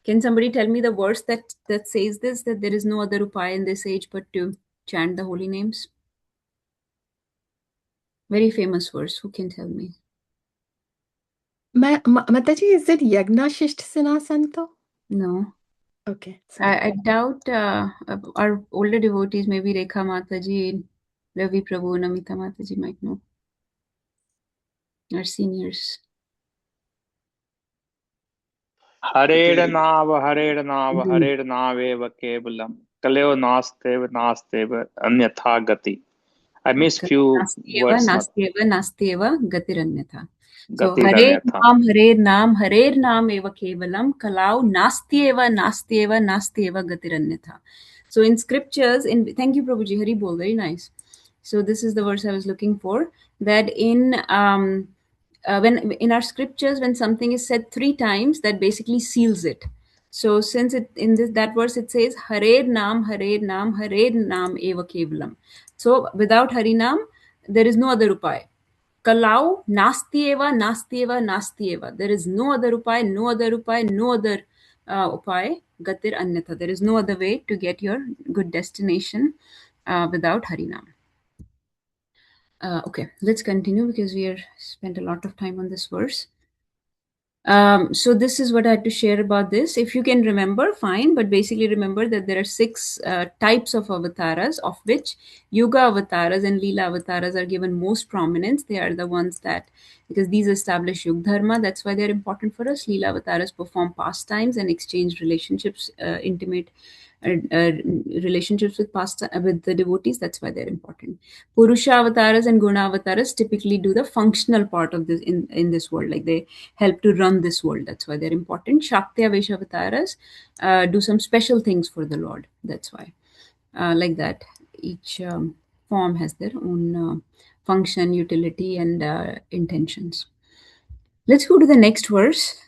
Can somebody tell me the verse that says this, that there is no other upaya in this age but to chant the holy names? Very famous verse. Who can tell me? Mataji, is it Yagna Shishtasana Santo? No. Okay, sorry. I doubt our older devotees, maybe Rekha Mataji, Ravi Prabhu, Namita Mataji might know. Our seniors. हरेर्नाव Mhm. हरेर्नावेव केवलम कलयो नास्तेव अन्यथा गति. I missed few Nastyeva, words. nastyeva, nastyeva, gatiranyatha. So Gatiranyatha. Harer Naam eva kevalam, kalau nastyeva, nastyeva, nastyeva, gatiranyatha. So in scriptures, thank you, Prabhuji, Hari Bol, very nice. So this is the verse I was looking for. That when in our scriptures, when something is said 3 times, that basically seals it. So since it in this that verse it says Harer Naam eva kevalam. So without Harinam, there is no other upaya. Kalau nastyeva, nastyeva, nastyeva. There is no other upaya, no other upaya, no other upaya. Gatir anyatha. There is no other way to get your good destination without Harinam. Okay, let's continue because we are spent a lot of time on this verse. So this is what I had to share about this. If you can remember, fine, but basically remember that there are 6 types of avatars, of which Yuga avatars and Leela avatars are given most prominence. They are the ones that, because these establish Yug Dharma, that's why they're important for us. Leela avatars perform pastimes and exchange relationships, intimate relationships with the devotees. That's why they're important. Purusha avatars and Guna avatars typically do the functional part of this in this world, like they help to run this world. That's why they're important. Shakti Avesha avatars do some special things for the Lord. That's why, like that, each form has their own function, utility, and intentions. Let's go to the next verse.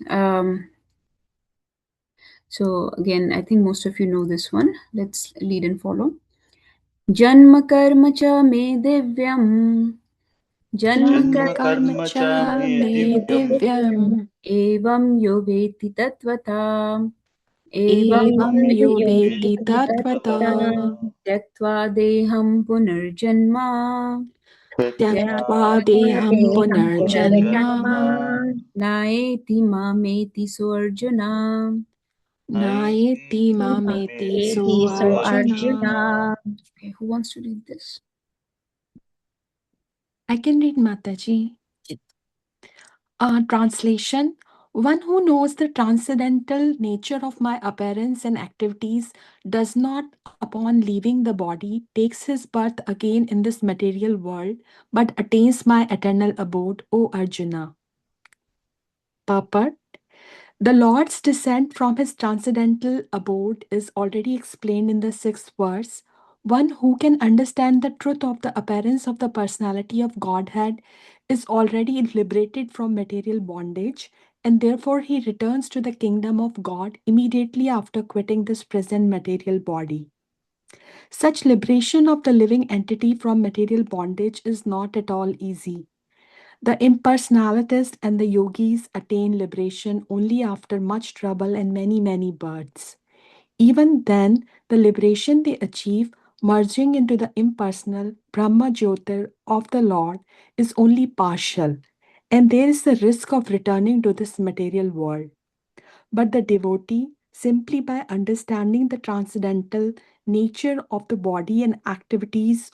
So again, I think most of you know this one. Let's lead and follow. Janma karma cha me divyam. जन्म Janma कर्म karma च cha मे me दिव्यम् divyam. Evam yo veti tatvata. Evam Evam yo veti वेति तत्त्वतः tatvata. tyaktva deham punarjanma. त्यक्त्वा Tyaktva deham देहं punarjanma. पुनर्जन्म Naeti mameti so Arjuna. Naeti नयति mameti मामेति so So Arjuna. Arjuna, Okay, who wants to read this? I can read Mataji. Translation. One who knows the transcendental nature of my appearance and activities does not, upon leaving the body, takes his birth again in this material world, but attains my eternal abode, O Arjuna. Purport. The Lord's descent from his transcendental abode is already explained in the 6th verse. One who can understand the truth of the appearance of the personality of Godhead is already liberated from material bondage, and therefore he returns to the kingdom of God immediately after quitting this present material body. Such liberation of the living entity from material bondage is not at all easy. The impersonalists and the yogis attain liberation only after much trouble and many, many births. Even then, the liberation they achieve, merging into the impersonal Brahma Jyotir of the Lord, is only partial, and there is the risk of returning to this material world. But the devotee, simply by understanding the transcendental nature of the body and activities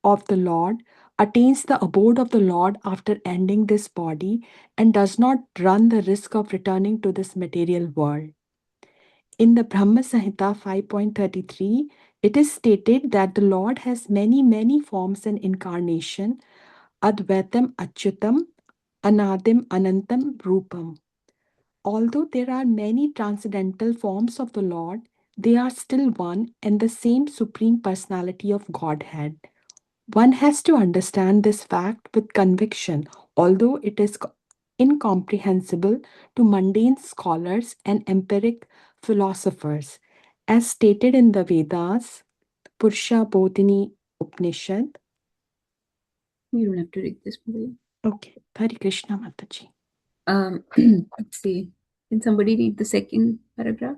of the Lord, attains the abode of the Lord after ending this body and does not run the risk of returning to this material world. In the Brahma Samhita 5.33, it is stated that the Lord has many, many forms and incarnation, Advaitam Achyutam, Anadim Anantam Rupam. Although there are many transcendental forms of the Lord, They are still one and the same Supreme Personality of Godhead. One has to understand this fact with conviction, although it is incomprehensible to mundane scholars and empiric philosophers. As stated in the Vedas, Purusha Bodhini Upanishad. You don't have to read this, Mataji. Okay, Hare Krishna Mataji. Let's see. Can somebody read the second paragraph?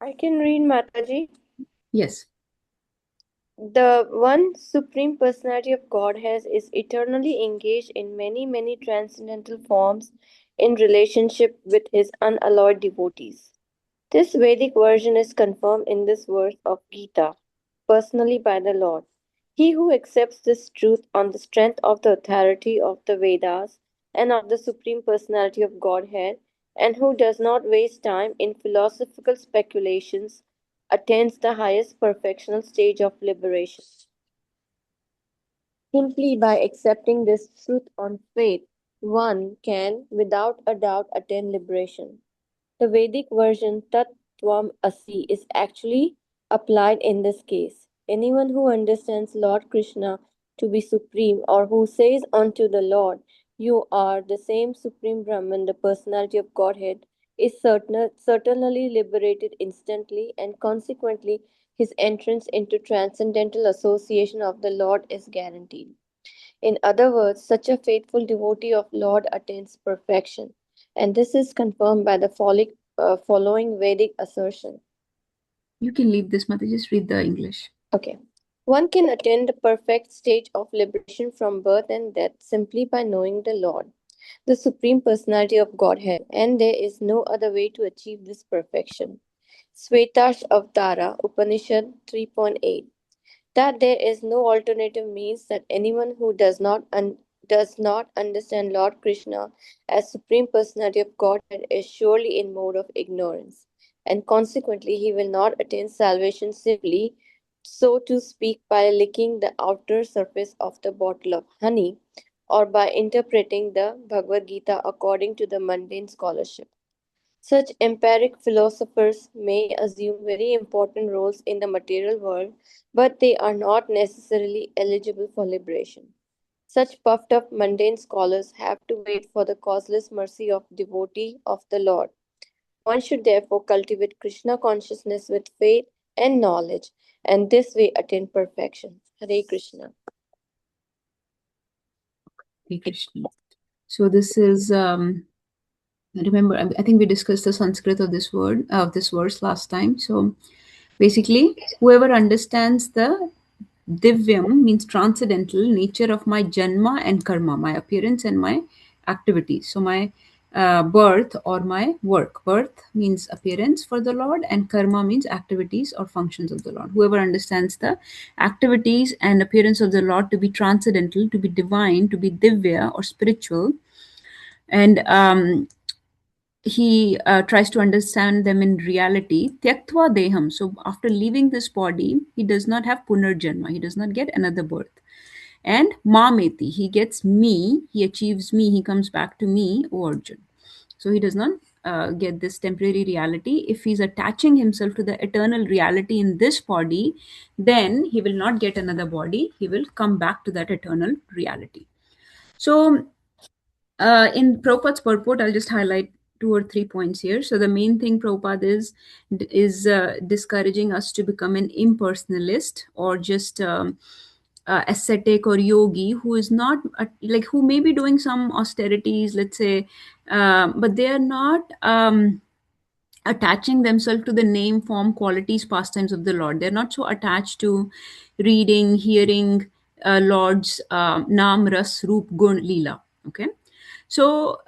I can read, Mataji. Yes. The one Supreme Personality of Godhead is eternally engaged in many, many transcendental forms in relationship with his unalloyed devotees. This Vedic version is confirmed in this verse of Gita, personally by the Lord. He who accepts this truth on the strength of the authority of the Vedas and of the Supreme Personality of Godhead, and who does not waste time in philosophical speculations, attains the highest perfectional stage of liberation. Simply by accepting this truth on faith, one can, without a doubt, attain liberation. The Vedic version Tat Tvam Asi is actually applied in this case. Anyone who understands Lord Krishna to be supreme, or who says unto the Lord, "You are the same Supreme Brahman, the personality of Godhead," is certainly liberated instantly, and consequently his entrance into transcendental association of the Lord is guaranteed. In other words, such a faithful devotee of Lord attains perfection, and this is confirmed by the following Vedic assertion. You can leave this, Mataji. Just read the English. Okay. One can attain the perfect state of liberation from birth and death simply by knowing the Lord, the Supreme Personality of Godhead, and there is no other way to achieve this perfection. Svetash Avtara, Upanishad 3.8. That there is no alternative means that anyone who does not understand Lord Krishna as Supreme Personality of Godhead is surely in mode of ignorance, and consequently he will not attain salvation simply, so to speak, by licking the outer surface of the bottle of honey, or by interpreting the Bhagavad Gita according to the mundane scholarship. Such empiric philosophers may assume very important roles in the material world, but they are not necessarily eligible for liberation. Such puffed up mundane scholars have to wait for the causeless mercy of devotee of the Lord. One should therefore cultivate Krishna consciousness with faith and knowledge, and this way attain perfection. Hare Krishna. Hare Krishna. So this is remember, I think we discussed the Sanskrit of this word of this verse last time. So basically, whoever understands the Divyam means transcendental nature of my janma and karma, my appearance and my activities. So my birth or my work. Birth means appearance for the Lord, and karma means activities or functions of the Lord. Whoever understands the activities and appearance of the Lord to be transcendental, to be divine, to be divya or spiritual, and he tries to understand them in reality. Tyaktva deham. So after leaving this body, he does not have punarjanma. He does not get another birth. And mameti, he gets me. He achieves me. He comes back to me, O Arjun. So he does not get this temporary reality. If he's attaching himself to the eternal reality in this body, then he will not get another body. He will come back to that eternal reality. So in Prabhupada's purport, I'll just highlight 2 or 3 points here. So the main thing Prabhupada is discouraging us to become an impersonalist, or just ascetic or yogi who is not like, who may be doing some austerities, let's say, but they are not attaching themselves to the name, form, qualities, pastimes of the Lord. They're not so attached to reading, hearing Lord's Nam, Ras, Roop, Gun, Leela. Okay. So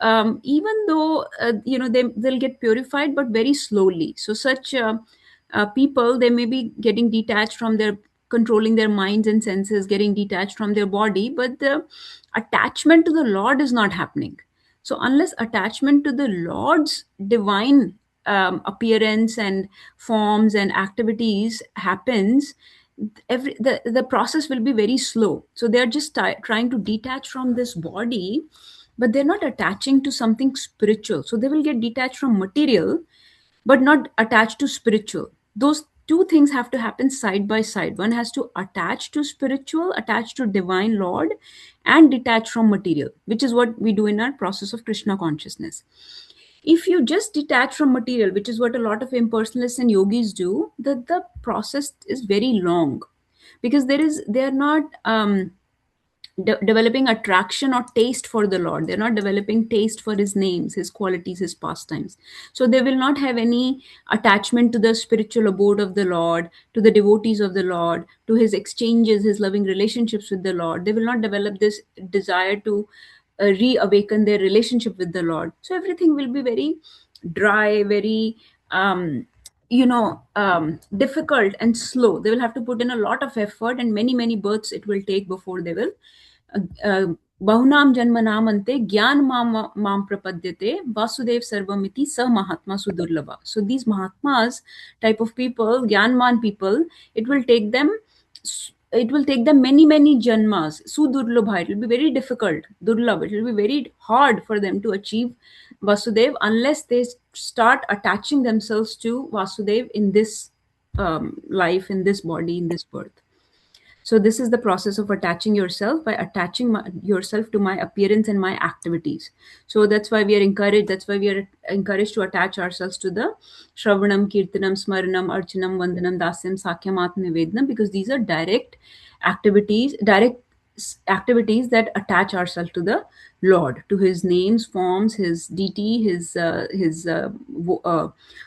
even though they'll get purified, but very slowly. So such people, they may be getting detached from their, controlling their minds and senses, getting detached from their body, but the attachment to the Lord is not happening. So unless attachment to the Lord's divine appearance and forms and activities happens, the process will be very slow. So they're just trying to detach from this body, but they're not attaching to something spiritual. So they will get detached from material, but not attached to spiritual. Those two things have to happen side by side. One has to attach to spiritual, attach to divine Lord, and detach from material, which is what we do in our process of Krishna consciousness. If you just detach from material, which is what a lot of impersonalists and yogis do, the process is very long, because they are not developing attraction or taste for the Lord. They're not developing taste for his names, his qualities, his pastimes. So they will not have any attachment to the spiritual abode of the Lord, to the devotees of the Lord, to his exchanges, his loving relationships with the Lord. They will not develop this desire to reawaken their relationship with the Lord. So everything will be very dry, very difficult and slow. They will have to put in a lot of effort, and many births it will take before they will bahunam janmanam ante gyan mam prapadyate vasudev sarvamiti sa mahatma sudurlava. So these mahatmas type of people, gyanman people, it will take them many janmas. Sudurlabha, it will be very difficult. Durlabh, it will be very hard for them to achieve Vasudev unless they start attaching themselves to Vasudev in this life, in this body, in this birth. So this is the process of attaching yourself, by attaching yourself to my appearance and my activities. So that's why we are encouraged. That's why we are encouraged to attach ourselves to the Shravanam, Kirtanam, Smaranam, Archanam, Vandanam, Dasyam, Sakyam, Atmanivedanam, because these are direct activities that attach ourselves to the Lord, to his names, forms, his deity, his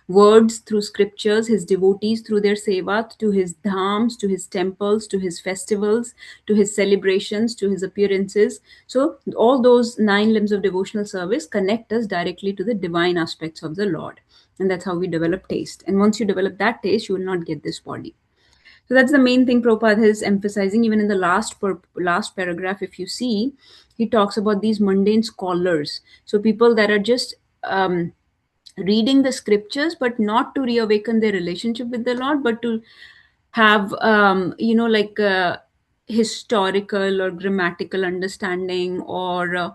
words through scriptures, his devotees through their sevat, to his dhams, to his temples, to his festivals, to his celebrations, to his appearances. So all those 9 limbs of devotional service connect us directly to the divine aspects of the Lord. And that's how we develop taste. And once you develop that taste, you will not get this body. So that's the main thing Prabhupada is emphasizing. Even in the last paragraph, if you see, he talks about these mundane scholars. So people that are just reading the scriptures, but not to reawaken their relationship with the Lord, but to have, like historical or grammatical understanding, or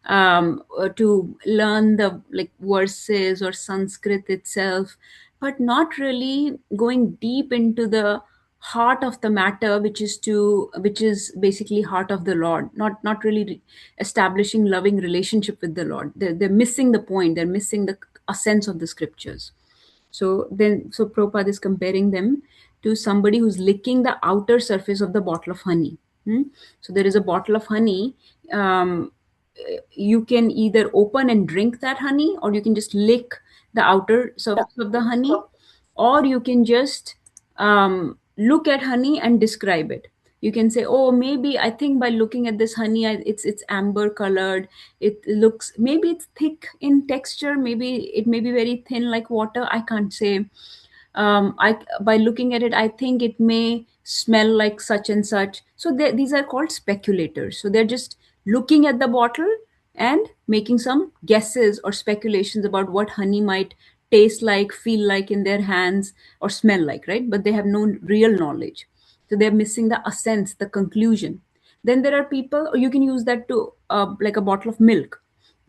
to learn the verses or Sanskrit itself, but not really going deep into the heart of the matter, which is basically heart of the Lord, not really establishing loving relationship with the Lord. They're missing the point. They're missing the essence of the scriptures. So Prabhupada is comparing them to somebody who's licking the outer surface of the bottle of honey. So there is a bottle of honey. You can either open and drink that honey, or you can just lick the outer surface of the honey, or you can just look at honey and describe it. You can say, oh, maybe I think by looking at this honey, it's amber colored. It looks, maybe it's thick in texture, maybe it may be very thin like water. I can't say. By looking at it, I think it may smell like such and such. So these are called speculators. So they're just looking at the bottle and making some guesses or speculations about what honey might taste like, feel like in their hands, or smell like, right? But they have no real knowledge. So they're missing the essence, the conclusion. Then there are people, or you can use that to like a bottle of milk.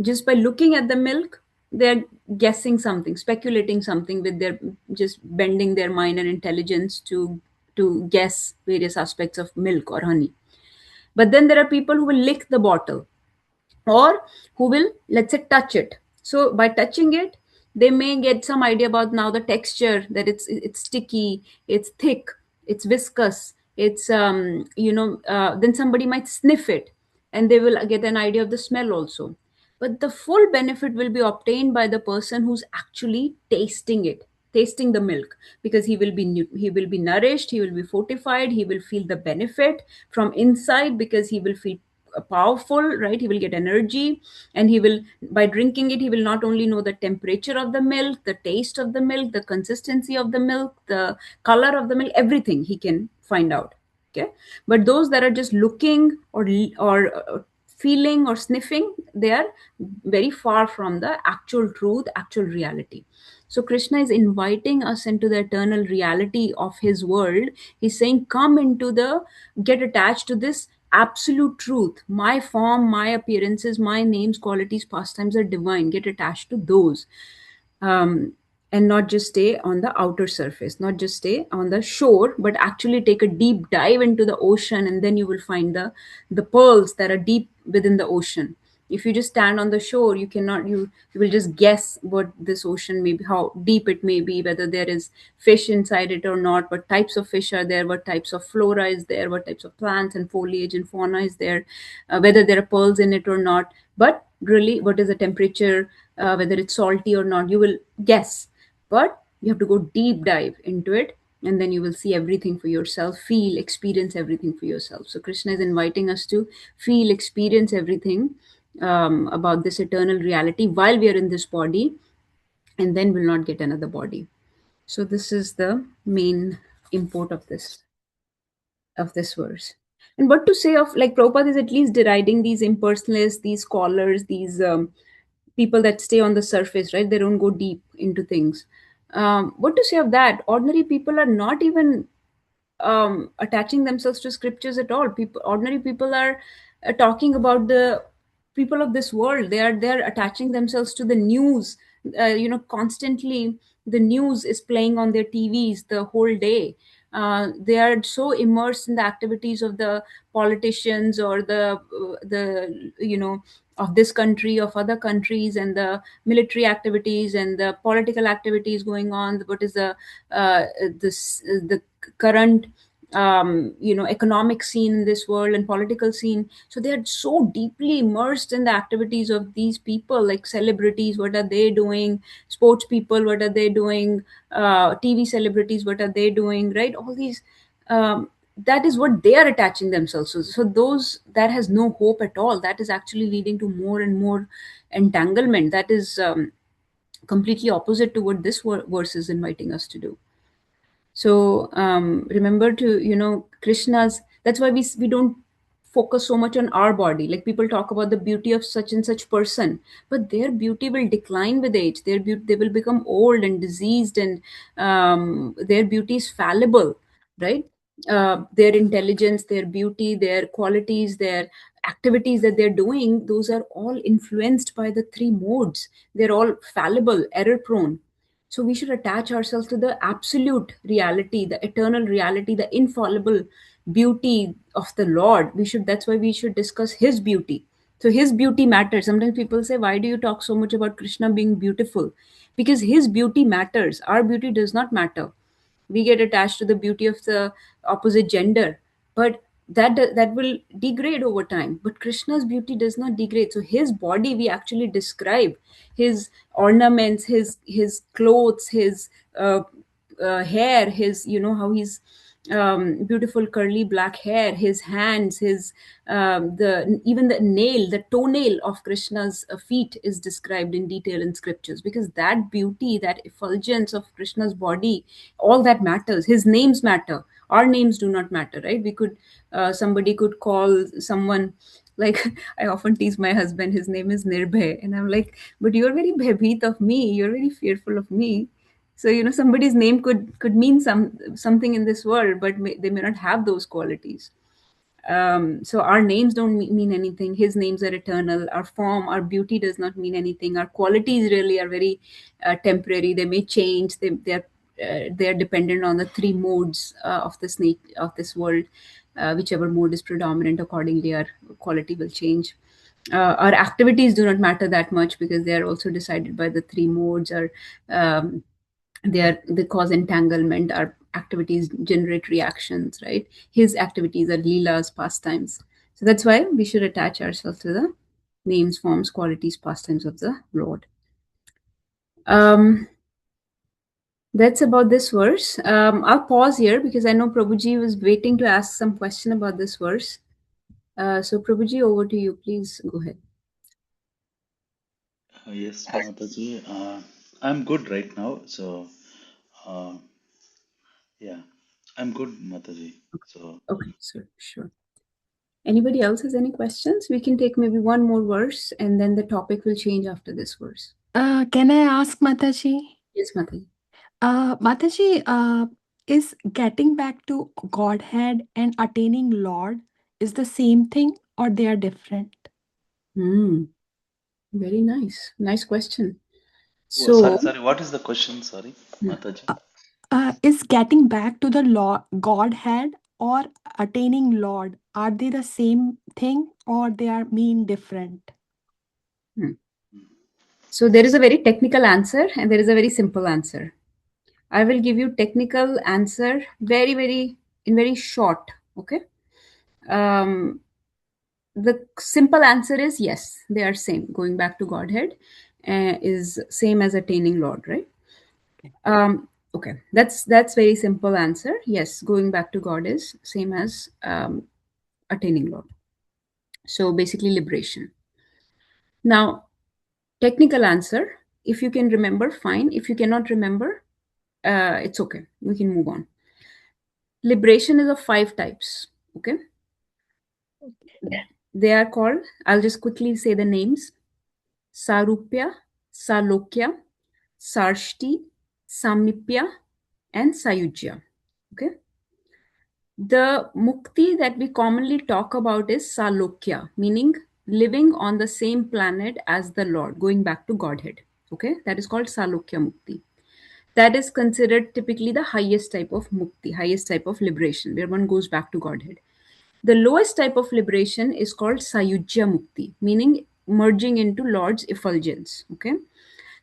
Just by looking at the milk, they're guessing something, speculating something, with their just bending their mind and intelligence to guess various aspects of milk or honey. But then there are people who will lick the bottle, or who will, let's say, touch it. So by touching it, they may get some idea about now the texture, that it's sticky, it's thick, it's viscous, it's then somebody might sniff it, and they will get an idea of the smell also. But the full benefit will be obtained by the person who's actually tasting the milk, because he will be nourished, he will be fortified, he will feel the benefit from inside, because he will feel powerful, right? He will get energy, and he will, by drinking it, he will not only know the temperature of the milk, the taste of the milk, the consistency of the milk, the color of the milk, everything he can find out. Okay. But those that are just looking or feeling or sniffing, they are very far from the actual truth, actual reality. So Krishna is inviting us into the eternal reality of his world. He's saying, come into get attached to this absolute truth. My form, my appearances, my names, qualities, pastimes are divine. Get attached to those. Um, and not just stay on the outer surface, not just stay on the shore, but actually take a deep dive into the ocean, and then you will find the pearls that are deep within the ocean. If you just stand on the shore, you cannot, you will just guess what this ocean may be, how deep it may be, whether there is fish inside it or not, what types of fish are there, what types of flora is there, what types of plants and foliage and fauna is there, whether there are pearls in it or not. But really, what is the temperature, whether it's salty or not, you will guess. But you have to go deep dive into it, and then you will see everything for yourself, feel, experience everything for yourself. So Krishna is inviting us to feel, experience everything about this eternal reality while we are in this body, and then we'll not get another body. So this is the main import of this verse. And what to say of, like, Prabhupada is at least deriding these impersonalists, these scholars, these people that stay on the surface, right? They don't go deep into things. What to say of that? Ordinary people are not even attaching themselves to scriptures at all. People, ordinary people are talking about the people of this world. They are attaching themselves to the news. Constantly the news is playing on their TVs the whole day. They are so immersed in the activities of the politicians, or the of this country, of other countries, and the military activities and the political activities going on. What is the current economic scene in this world and political scene. So they are so deeply immersed in the activities of these people, like celebrities, what are they doing, sports people, what are they doing, TV celebrities, what are they doing, right? All these, that is what they are attaching themselves to. So those, that has no hope at all. That is actually leading to more and more entanglement. That is completely opposite to what this verse is inviting us to do. So remember to, Krishna's, that's why we don't focus so much on our body. Like, people talk about the beauty of such and such person, but their beauty will decline with age. They will become old and diseased, and their beauty is fallible, right? Their intelligence, their beauty, their qualities, their activities that they're doing, those are all influenced by the three modes. They're all fallible, error prone. So we should attach ourselves to the absolute reality, the eternal reality, the infallible beauty of the Lord. That's why we should discuss His beauty. So His beauty matters. Sometimes people say, why do you talk so much about Krishna being beautiful? Because His beauty matters. Our beauty does not matter. We get attached to the beauty of the opposite gender, but that will degrade over time. But Krishna's beauty does not degrade. So his body, we actually describe his ornaments, his clothes, his hair, his, how he's beautiful curly black hair, his hands, his the even the nail, the toenail of Krishna's feet is described in detail in scriptures, because that beauty, that effulgence of Krishna's body, all that matters. His names matter. Our names do not matter, right? We could, somebody could call someone, like, I often tease my husband, his name is Nirbhay, and I'm like, but you're very bhabit of me, you're very fearful of me. So, somebody's name could mean something in this world, but they may not have those qualities. So our names don't mean anything. His names are eternal. Our form, our beauty does not mean anything. Our qualities really are very temporary. They may change. They are dependent on the three modes of this world. Whichever mode is predominant, accordingly our quality will change. Our activities do not matter that much, because they are also decided by the three modes. Or they cause entanglement. Our activities generate reactions, right? His activities are leelas, pastimes. So that's why we should attach ourselves to the names, forms, qualities, pastimes of the Lord. That's about this verse. I'll pause here because I know Prabhuji was waiting to ask some question about this verse. So Prabhuji, over to you. Please go ahead. Yes, Mataji. I'm good right now. So, uh, yeah, I'm good, Mataji. So, Okay, so sure. Anybody else has any questions? We can take maybe one more verse, and then the topic will change after this verse. Can I ask Mataji? Yes, Mataji. Mataji, is getting back to Godhead and attaining Lord, is the same thing or they are different? Very nice. Nice question. Oh, sorry, So, sorry. What is the question? Sorry, Mataji. Is getting back to the Lord, Godhead or attaining Lord, are they the same thing or they are mean different? hmm. So there is a very technical answer and there is a very simple answer. I will give you technical answer very short. Okay. Um, the simple answer is yes, they are same. Going back to Godhead is same as attaining Lord, right? Okay, that's very simple answer. Yes, going back to God is same as attaining Lord. So basically liberation. Now, technical answer. If you can remember, fine. If you cannot remember, it's okay. We can move on. Liberation is of 5 types. Okay, they are called. I'll just quickly say the names: Sarupya, Salokya, Sarshti, Samipya, and Sayujya. Okay. The mukti that we commonly talk about is Salokya, meaning living on the same planet as the Lord, going back to Godhead. Okay, that is called Salokya Mukti. That is considered typically the highest type of mukti, highest type of liberation, where one goes back to Godhead. The lowest type of liberation is called Sayujya Mukti, meaning merging into Lord's effulgence. Okay,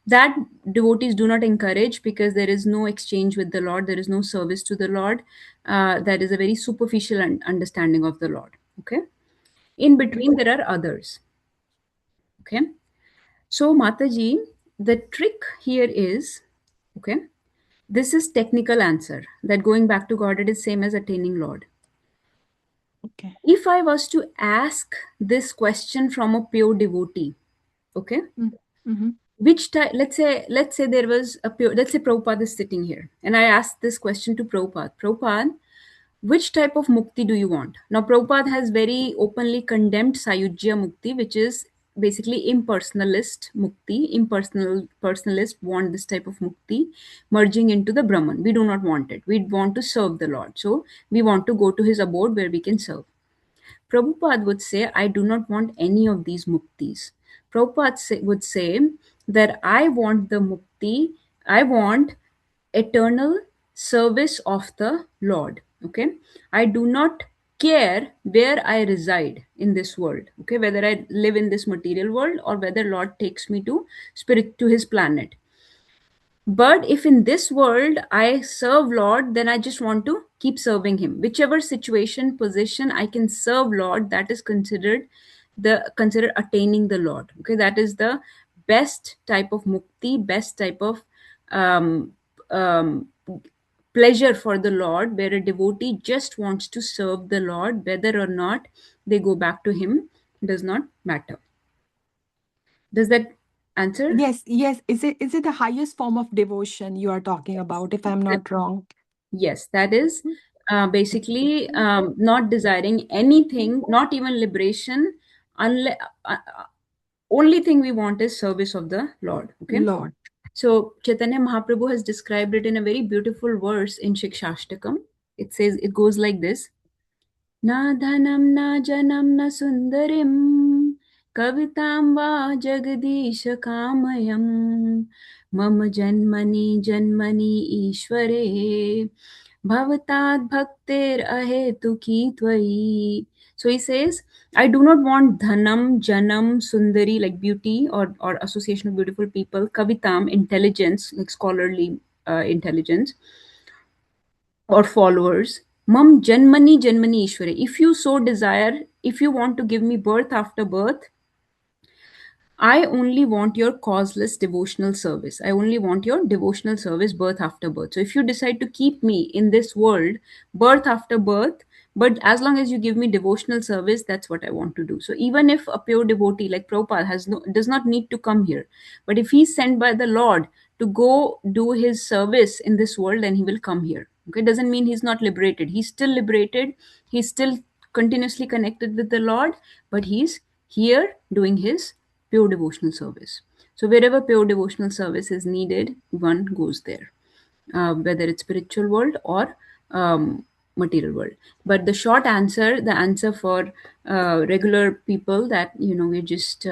that devotees do not encourage because there is no exchange with the Lord, there is no service to the Lord. That is a very superficial understanding of the Lord. Okay, in between there are others. Okay, so Mataji, the trick here is, okay, this is technical answer that going back to God it is same as attaining Lord. Okay. If I was to ask this question from a pure devotee, okay, Mm-hmm. which type, let's say there was a pure, let's say Prabhupada is sitting here and I asked this question to Prabhupada, which type of mukti do you want? Now Prabhupada has very openly condemned Sayujya Mukti, which is basically impersonalist mukti. Personalists want this type of mukti merging into the Brahman. We do not want it. We want to serve the Lord, so we want to go to his abode where we can serve. Prabhupada would say, I do not want any of these muktis. Prabhupada would say that I want the mukti, I want eternal service of the Lord. Okay. I do not care where I reside in this world. Okay. Whether I live in this material world or whether Lord takes me to spirit to his planet. But if in this world I serve Lord, then I just want to keep serving him. Whichever situation, position I can serve Lord, that is considered attaining the Lord. Okay, that is the best type of mukti, best type of um, um, pleasure for the Lord, where a devotee just wants to serve the Lord, whether or not they go back to him does not matter. Does that answer? Yes. Is it the highest form of devotion you are talking about, if I'm not wrong? Yes, that is basically not desiring anything, not even liberation. Unless only thing we want is service of the Lord. Okay, Lord. so Chaitanya Mahaprabhu has described it in a very beautiful verse in Shikshashtakam. It says it goes like this: Na dhanam na janam na sundarim kavitam va jagadish kamayam mam janmani janmani ishware bhavatad bhaktir ahetuki tvai. So he says, I do not want dhanam, janam, sundari, like beauty or association of beautiful people, kavitam, intelligence, like scholarly intelligence, or followers. Mam janmani janmani ishware. If you so desire, if you want to give me birth after birth, I only want your causeless devotional service. I only want your devotional service birth after birth. So if you decide to keep me in this world birth after birth, but as long as you give me devotional service, that's what I want to do. So even if a pure devotee like Prabhupada does not need to come here, but if he's sent by the Lord to go do his service in this world, then he will come here. Okay, doesn't mean he's not liberated. He's still liberated. He's still continuously connected with the Lord, but he's here doing his pure devotional service. So wherever pure devotional service is needed, one goes there, whether it's spiritual world or material world. But the short answer, the answer for regular people, that we're just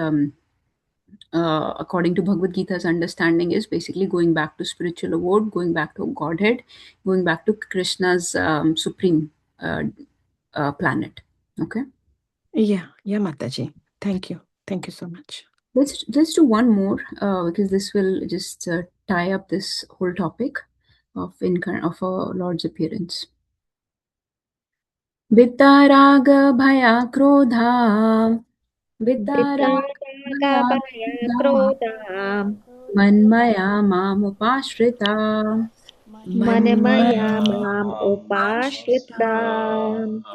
according to Bhagavad Gita's understanding, is basically going back to spiritual abode, going back to Godhead, going back to Krishna's supreme planet. Okay. Yeah, Mataji. Thank you. Thank you so much. Let's do one more because this will just tie up this whole topic of a Lord's appearance. Vitaraga bhaya krodha, vitaraga bhaya krodha, manmaya mamupashrita, Manmaya mam upashrita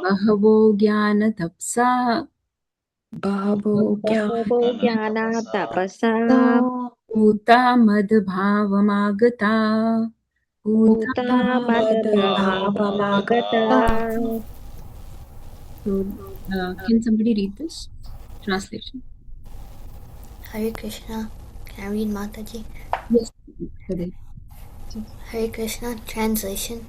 bahavo jnana tapsa, Bhavo Bhavo jnana tapasa uta madbhavamagata, uta Uta madbhavamagata. So, can somebody read this translation? Hare Krishna. Can I read, Mataji? Yes, Hare. Hare Krishna. Translation.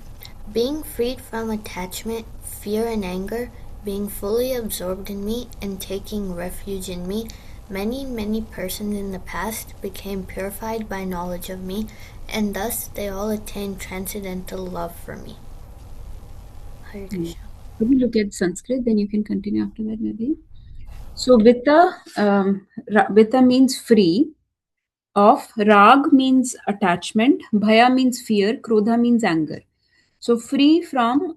Being freed from attachment, fear, and anger, being fully absorbed in me and taking refuge in me, many persons in the past became purified by knowledge of me, and thus they all attained transcendental love for me. Hare Krishna. Let me look at Sanskrit, then you can continue after that, maybe. So, Vita means free of, Rag means attachment, Bhaya means fear, Krodha means anger. So, free from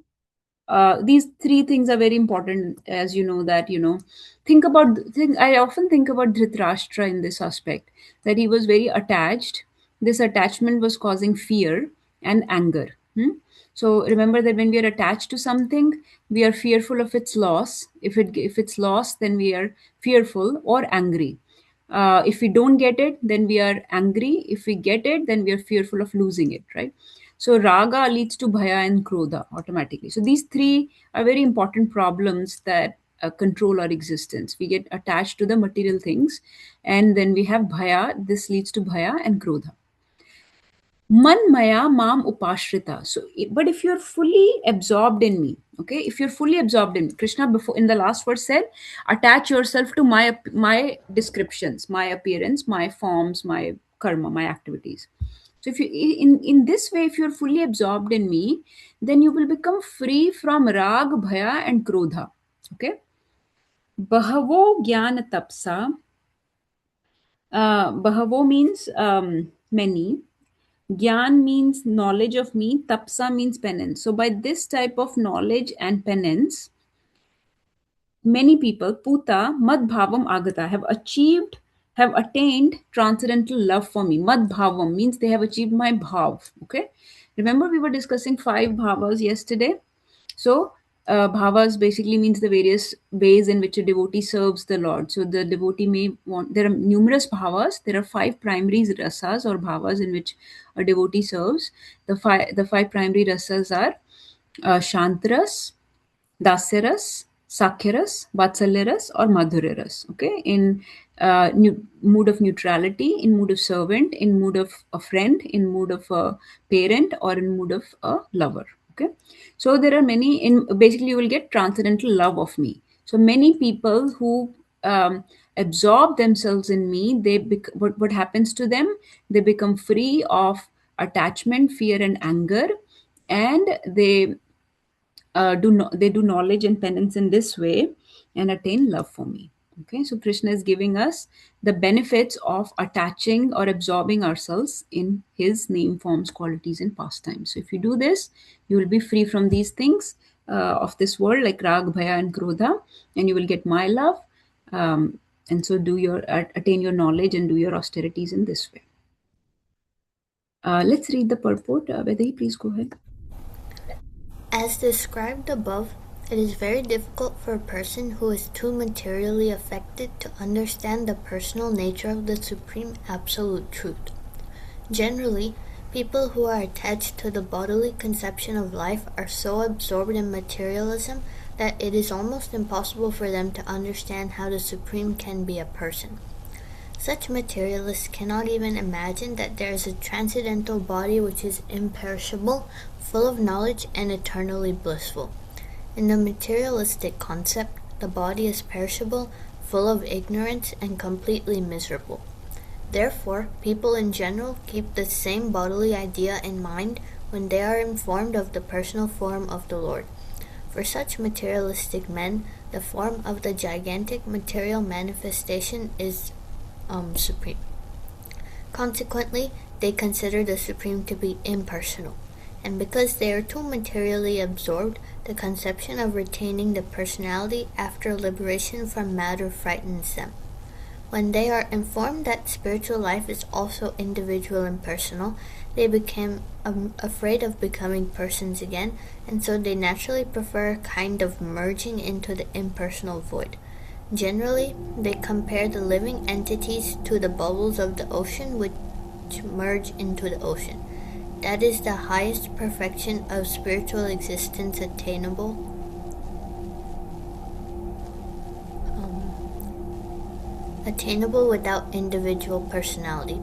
these three things are very important, as you know, that I often think about Dhritarashtra in this aspect, that he was very attached. This attachment was causing fear and anger. So remember that when we are attached to something, we are fearful of its loss. If it's lost, then we are fearful or angry. If we don't get it, then we are angry. If we get it, then we are fearful of losing it, right? So raga leads to bhaya and krodha automatically. So these three are very important problems that control our existence. We get attached to the material things, and then we have bhaya. This leads to bhaya and krodha. Manmaya mam upashrita. So, but if you're fully absorbed in me, okay, if you're fully absorbed in me, Krishna before in the last verse said, attach yourself to my descriptions, my appearance, my forms, my karma, my activities. So if you in this way, if you're fully absorbed in me, then you will become free from rag, bhaya, and krodha. Okay. Bahavo jnana tapsa. Bahavo means many. Gyan means knowledge of me. Tapsa means penance. So by this type of knowledge and penance, many people, puta, mad bhavam agata, have attained transcendental love for me. Mad bhavam means they have achieved my bhav. Okay. Remember we were discussing 5 bhavas yesterday. So bhavas basically means the various ways in which a devotee serves the Lord. So the devotee there are numerous bhavas. There are 5 primary rasas or bhavas in which a devotee serves. The five primary rasas are Shantaras, Dasyaras, Sakyaras, Vatsalyaras, or Madhuryaras. Okay, in mood of neutrality, in mood of servant, in mood of a friend, in mood of a parent, or in mood of a lover. Okay, so there are many. In basically, you will get transcendental love of me. So many people who absorb themselves in me, what happens to them? They become free of attachment, fear, and anger, and they do knowledge and penance in this way and attain love for me. Okay, so Krishna is giving us the benefits of attaching or absorbing ourselves in his name, forms, qualities, and pastimes. So if you do this, you will be free from these things of this world, like rag, bhaya, and krodha, and you will get my love. And so attain your knowledge and do your austerities in this way. Let's read the purport. Vedahi, please go ahead. As described above, it is very difficult for a person who is too materially affected to understand the personal nature of the Supreme Absolute Truth. Generally, people who are attached to the bodily conception of life are so absorbed in materialism that it is almost impossible for them to understand how the Supreme can be a person. Such materialists cannot even imagine that there is a transcendental body which is imperishable, full of knowledge, and eternally blissful. In the materialistic concept, the body is perishable, full of ignorance, and completely miserable. Therefore, people in general keep the same bodily idea in mind when they are informed of the personal form of the Lord. For such materialistic men, the form of the gigantic material manifestation is supreme. Consequently, they consider the Supreme to be impersonal, and because they are too materially absorbed, the conception of retaining the personality after liberation from matter frightens them. When they are informed that spiritual life is also individual and personal, they become afraid of becoming persons again, and so they naturally prefer a kind of merging into the impersonal void. Generally, they compare the living entities to the bubbles of the ocean which merge into the ocean. That is the highest perfection of spiritual existence attainable without individual personality.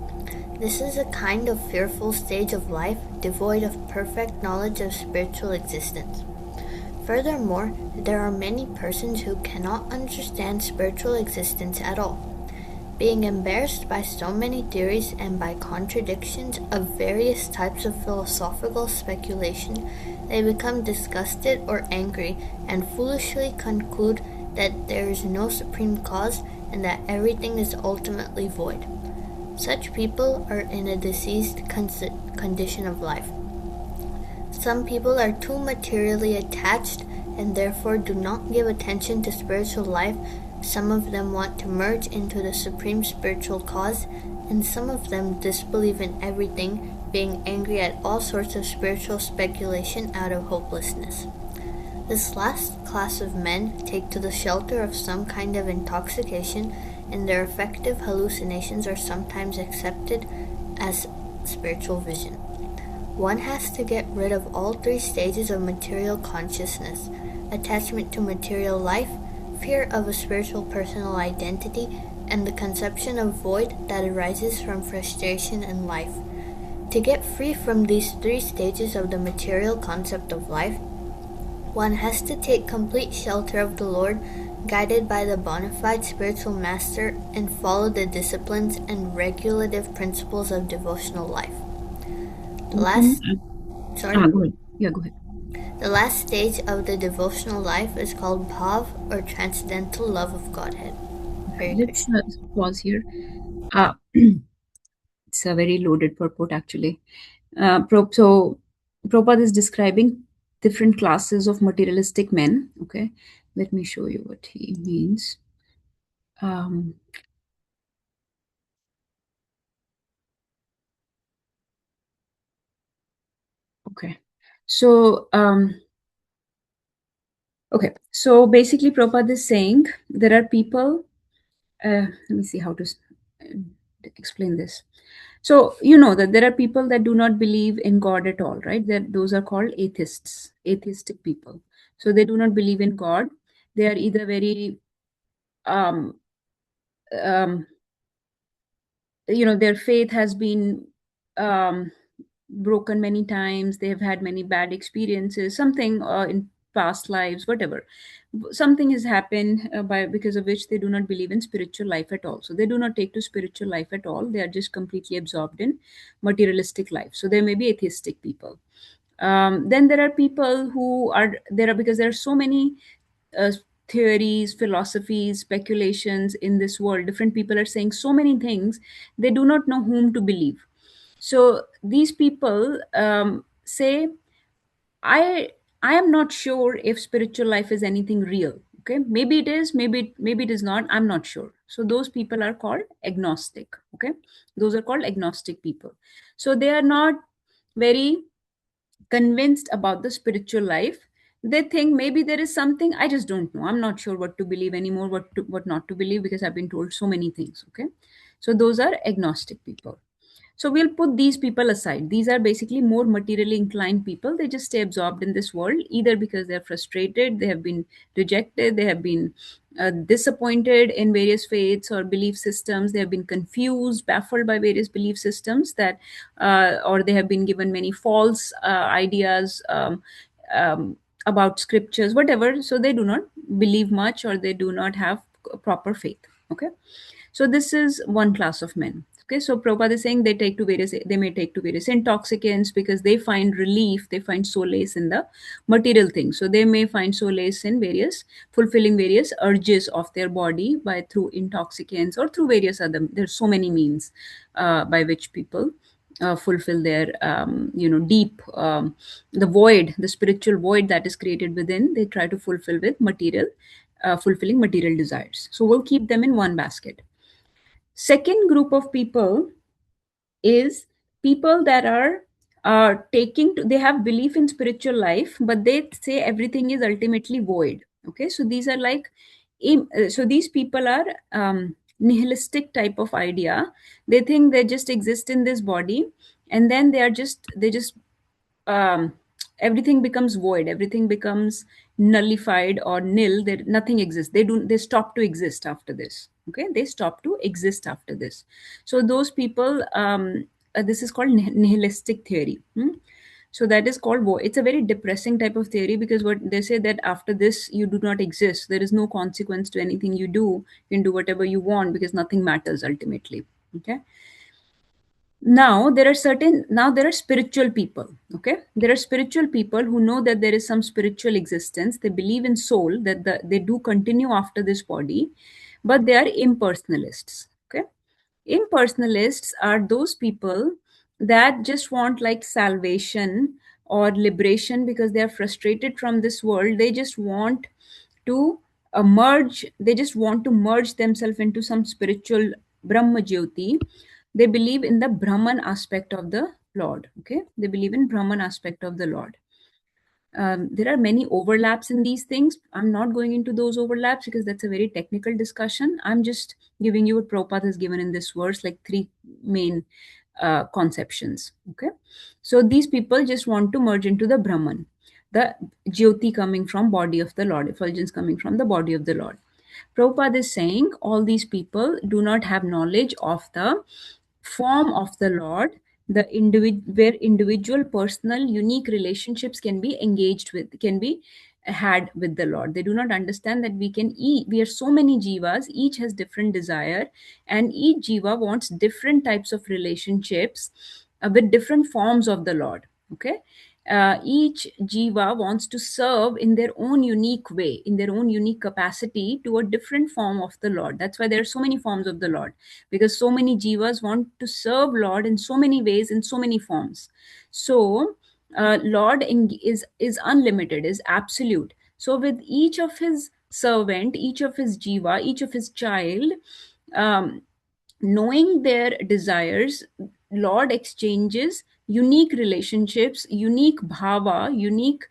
This is a kind of fearful stage of life devoid of perfect knowledge of spiritual existence. Furthermore, there are many persons who cannot understand spiritual existence at all. Being embarrassed by so many theories and by contradictions of various types of philosophical speculation, they become disgusted or angry and foolishly conclude that there is no supreme cause and that everything is ultimately void. Such people are in a diseased condition of life. Some people are too materially attached and therefore do not give attention to spiritual life. Some of them want to merge into the supreme spiritual cause, and some of them disbelieve in everything, being angry at all sorts of spiritual speculation out of hopelessness. This last class of men take to the shelter of some kind of intoxication, and their affective hallucinations are sometimes accepted as spiritual vision. One has to get rid of all three stages of material consciousness: attachment to material life, fear of a spiritual personal identity, and the conception of void that arises from frustration in life. To get free from these three stages of the material concept of life, one has to take complete shelter of the Lord, guided by the bona fide spiritual master, and follow the disciplines and regulative principles of devotional life. The last, Go ahead. Yeah, go ahead. The last stage of the devotional life is called Bhav, or transcendental love of Godhead. Let's pause here. It's a very loaded purport, actually. So Prabhupada is describing different classes of materialistic men. Okay, let me show you what he means. Okay, so basically Prabhupada is saying there are people. Let me see how to explain this. So you know that there are people that do not believe in God at all, right? Those are called atheists, atheistic people. So they do not believe in God. They are either very their faith has been broken many times. They have had many bad experiences, something in past lives, whatever. Something has happened because of which they do not believe in spiritual life at all. So they do not take to spiritual life at all. They are just completely absorbed in materialistic life. So there may be atheistic people. Then there are people who are there are because there are so many theories, philosophies, speculations in this world. Different people are saying so many things. They do not know whom to believe. So these people say, I am not sure if spiritual life is anything real. Okay, maybe it is, maybe it is not. I'm not sure. So those people are called agnostic. Okay, those are called agnostic people. So they are not very convinced about the spiritual life. They think maybe there is something, I just don't know. I'm not sure what to believe anymore, what not to believe, because I've been told so many things. Okay, so those are agnostic people. So we'll put these people aside. These are basically more materially inclined people. They just stay absorbed in this world, either because they're frustrated, they have been rejected, they have been disappointed in various faiths or belief systems. They have been confused, baffled by various belief systems that, or they have been given many false ideas about scriptures, whatever. So they do not believe much, or they do not have proper faith. Okay, so this is one class of men. Okay, so Prabhupada is saying they may take to various intoxicants because they find relief, they find solace in the material things. So they may find solace in various fulfilling various urges of their body by through intoxicants or through various other. There's so many means by which people fulfill their deep the void, the spiritual void that is created within. They try to fulfill with material, fulfilling material desires. So we'll keep them in one basket. Second group of people is people that are they have belief in spiritual life, but they say everything is ultimately void. Okay, so these are like so these people are nihilistic type of idea. They think they just exist in this body, and then they just um, everything becomes void, everything becomes nullified or nil. There nothing exists. They stop to exist after this. Okay, they stop to exist after this. So those people, this is called nihilistic theory. So that is called void. It's a very depressing type of theory, because what they say that after this you do not exist. There is no consequence to anything you do. You can do whatever you want because nothing matters ultimately. Okay, now there are spiritual people. Okay, there are spiritual people who know that there is some spiritual existence. They believe in soul, that they do continue after this body, but they are impersonalists. Okay, impersonalists are those people that just want like salvation or liberation because they are frustrated from this world. They just want to merge themselves into some spiritual Brahma Jyoti. They believe in the Brahman aspect of the Lord. Okay, they believe in Brahman aspect of the Lord. There are many overlaps in these things. I'm not going into those overlaps because that's a very technical discussion. I'm just giving you what Prabhupada has given in this verse, like three main conceptions. Okay, so these people just want to merge into the Brahman, the Jyoti coming from body of the Lord, effulgence coming from the body of the Lord. Prabhupada is saying all these people do not have knowledge of the form of the Lord, where individual, personal, unique relationships can be engaged with, can be had with the Lord. They do not understand that we are so many jivas, each has different desire, and each jiva wants different types of relationships with different forms of the Lord. Okay, each jiva wants to serve in their own unique way, in their own unique capacity to a different form of the Lord. That's why there are so many forms of the Lord, because so many jivas want to serve Lord in so many ways, in so many forms. So Lord is unlimited, is absolute. So with each of his servant, each of his jiva, each of his child, knowing their desires, Lord exchanges unique relationships, unique bhava, unique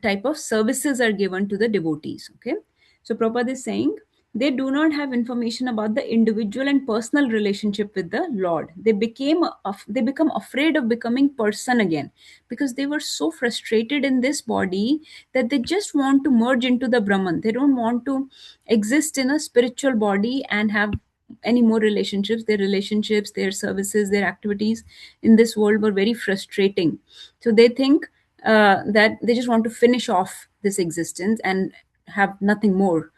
type of services are given to the devotees. Okay, so Prabhupada is saying they do not have information about the individual and personal relationship with the Lord. They become afraid of becoming person again, because they were so frustrated in this body that they just want to merge into the Brahman. They don't want to exist in a spiritual body and have any more relationships. Their services, their activities in this world were very frustrating. So they think that they just want to finish off this existence and have nothing more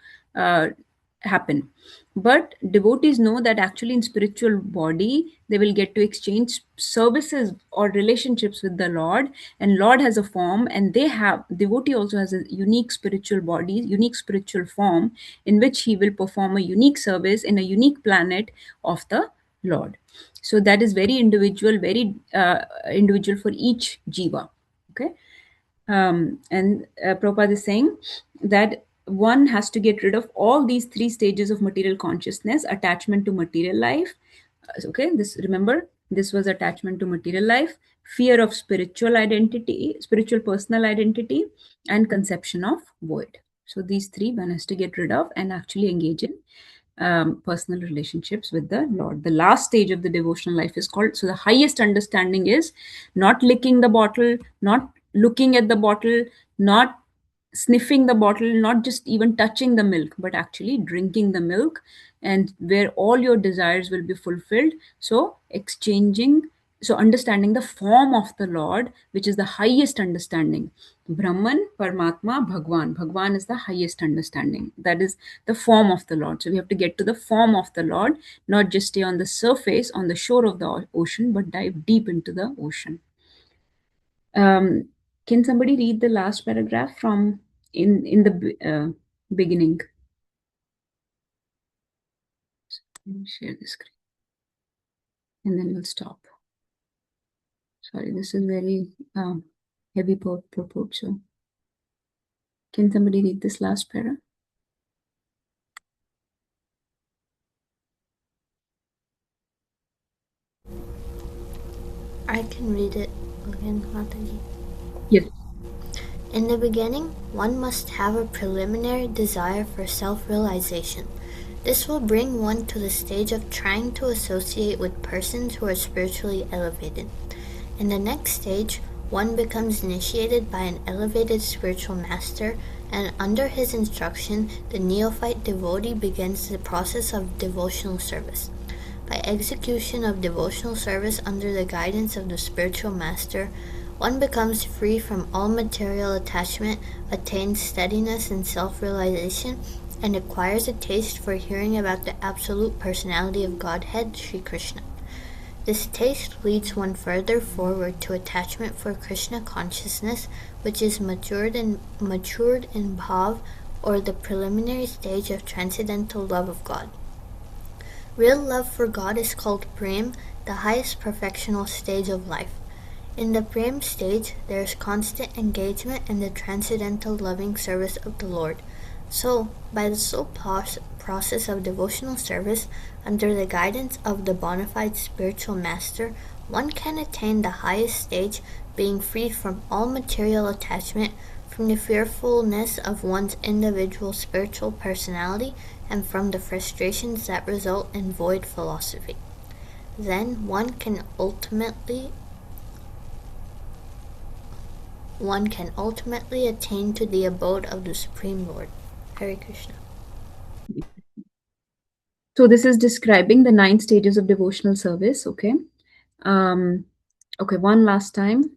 happen. But devotees know that actually in spiritual body they will get to exchange services or relationships with the Lord, and Lord has a form, and devotee also has a unique spiritual body, unique spiritual form, in which he will perform a unique service in a unique planet of the Lord. So that is very individual, very individual for each jiva. Okay, and Prabhupada is saying that one has to get rid of all these three stages of material consciousness: attachment to material life. Okay, this was attachment to material life, fear of spiritual identity, spiritual personal identity, and conception of void. So these three one has to get rid of and actually engage in personal relationships with the Lord. The last stage of the devotional life is called, so the highest understanding is not licking the bottle, not looking at the bottle, not sniffing the bottle, not just even touching the milk, but actually drinking the milk, and where all your desires will be fulfilled. So understanding the form of the Lord, which is the highest understanding. Brahman, Paramatma, Bhagwan. Bhagwan is the highest understanding. That is the form of the Lord. So we have to get to the form of the Lord, not just stay on the surface, on the shore of the ocean, but dive deep into the ocean. Can somebody read the last paragraph from in the beginning? Let me share the screen, and then we'll stop. Sorry, this is very heavy purport. So, can somebody read this last paragraph? I can read it again, Mataji. Yes. In the beginning, one must have a preliminary desire for self-realization. This will bring one to the stage of trying to associate with persons who are spiritually elevated. In the next stage, one becomes initiated by an elevated spiritual master, and under his instruction, the neophyte devotee begins the process of devotional service. By execution of devotional service under the guidance of the spiritual master, one becomes free from all material attachment, attains steadiness and self-realization, and acquires a taste for hearing about the absolute personality of Godhead, Sri Krishna. This taste leads one further forward to attachment for Krishna consciousness, which is matured in bhav, or the preliminary stage of transcendental love of God. Real love for God is called prem, the highest perfectional stage of life. In the prem stage, there is constant engagement in the transcendental loving service of the Lord. So, by the sole process of devotional service, under the guidance of the bona fide spiritual master, one can attain the highest stage, being freed from all material attachment, from the fearfulness of one's individual spiritual personality, and from the frustrations that result in void philosophy. Then one can ultimately attain to the abode of the Supreme Lord. Hare Krishna. So this is describing the 9 stages of devotional service. Okay. Okay. One last thing,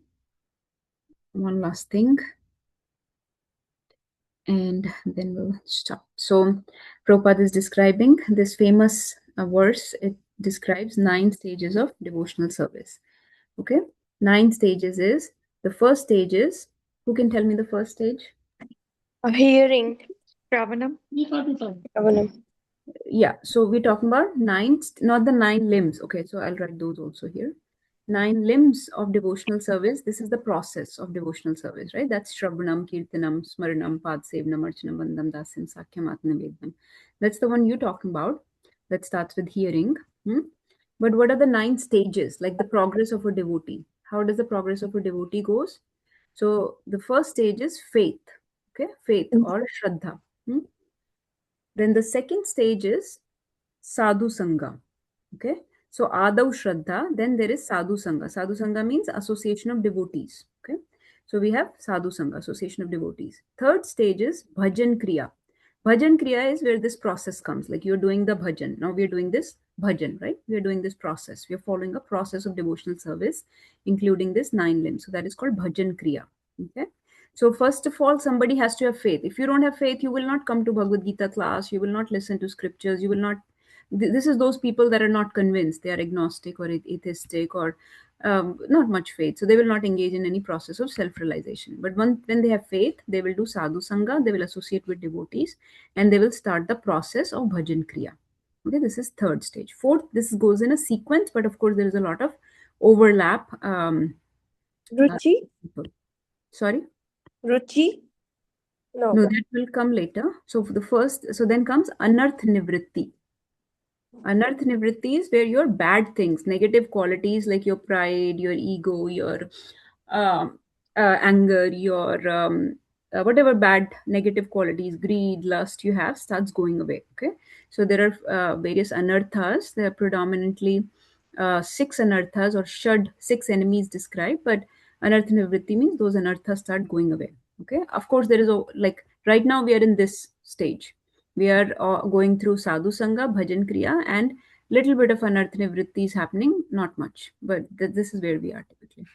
and then we'll stop. So Prabhupada is describing this famous verse. It describes 9 stages of devotional service. Okay. 9 stages is, the first stage is, who can tell me the first stage? Hearing. Shravanam. Shravanam. Yeah, so we're talking about 9, not the 9 limbs. Okay, so I'll write those also here. 9 limbs of devotional service. This is the process of devotional service, right? That's Shravanam, Kirtanam, Smaranam, Padsevanam, Archanam, Vandam, Dasim, Sakyam, Atmavedam. That's the one you're talking about. That starts with hearing. But what are the 9 stages, like the progress of a devotee? How does the progress of a devotee goes? So the first stage is faith. Okay, faith or Shraddha. Then the second stage is Sadhu Sangha. Okay. So Adav Shraddha, then there is Sadhu Sangha. Sadhu Sangha means association of devotees. Okay. So we have Sadhu Sangha, association of devotees. Third stage is Bhajan Kriya. Bhajan Kriya is where this process comes. Like you're doing the bhajan. Now we're doing this bhajan, right? We're doing this process. We're following a process of devotional service, including this 9 limbs. So that is called Bhajan Kriya. Okay. So first of all, somebody has to have faith. If you don't have faith, you will not come to Bhagavad Gita class. You will not listen to scriptures. You will not. This is those people that are not convinced. They are agnostic or atheistic or not much faith. So they will not engage in any process of self-realization. But when they have faith, they will do sadhu sangha. They will associate with devotees, and they will start the process of bhajan kriya. Okay, this is third stage. Fourth, this goes in a sequence, but of course there is a lot of overlap. Ruchi? Sorry. Ruchi? No. No, that will come later. So for the first, so then comes anarth nivritti. Anarth nivritti is where your bad things, negative qualities like your pride, your ego, your anger, your whatever bad negative qualities, greed, lust you have starts going away. Okay. So there are various anarthas. There are predominantly 6 anarthas or shad, 6 enemies described, but anarth nivritti means those anarthas start going away. Okay, of course there is a, like right now we are in this stage. We are going through sadhu sangha, bhajan kriya, and little bit of anartha nivritti is happening, not much, but this is where we are typically.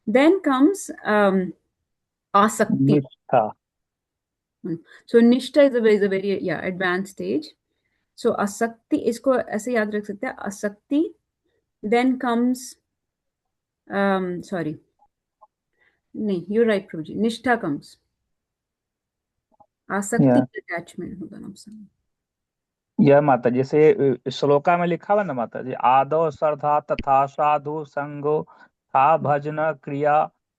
Then comes asakti. Nishtha. So nishta is a very advanced stage. So asakti, isko ऐसे याद रख सकते हैं, asakti. Then comes sorry, नहीं, you're right Prabhuji, nishtha comes. आसक्ति Yeah. attachment होगा नाम से. यह माता जैसे श्लोका में लिखा हुआ ना माता जी, आदौ श्रद्धा तथा साधु संगो था भजन क्रिया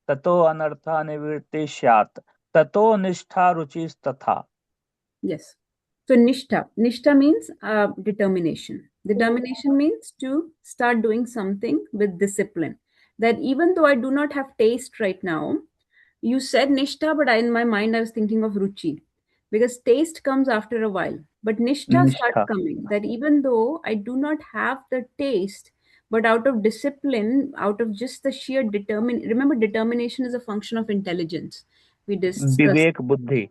ततो अनर्थ निवृत्ति स्यात् ततो निष्ठा रुचि तथा. Yes. So nishtha means determination. Determination means to start doing something with discipline. That even though I do not have taste right now, you said nishtha, but in my mind I was thinking of ruchi, because taste comes after a while. But nishtha starts निष्ठा. coming. That even though I do not have the taste, but out of discipline, out of just the sheer remember, determination is a function of intelligence. We discussed. विवेक बुद्धि,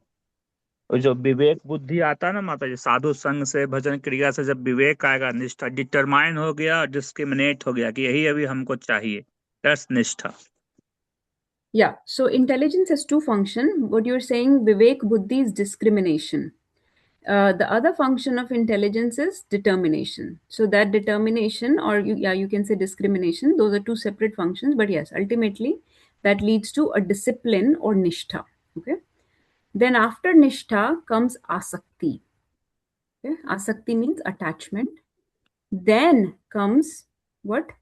जो विवेक बुद्धि आता है ना माता जी, साधु संग से भजन क्रिया से जब विवेक आएगा, निष्ठा डिटरमाइन हो गया, डिस्क्रिमिनेट हो गया कि यही अभी हमको चाहिए, दैट्स निष्ठा. Yeah, so intelligence has two functions. What you're saying, Vivek Buddhi, is discrimination. The other function of intelligence is determination. So that determination, or you can say discrimination, those are two separate functions. But yes, ultimately that leads to a discipline or nishtha. Okay. Then after nishtha comes asakti. Okay. Asakti means attachment. Then comes what?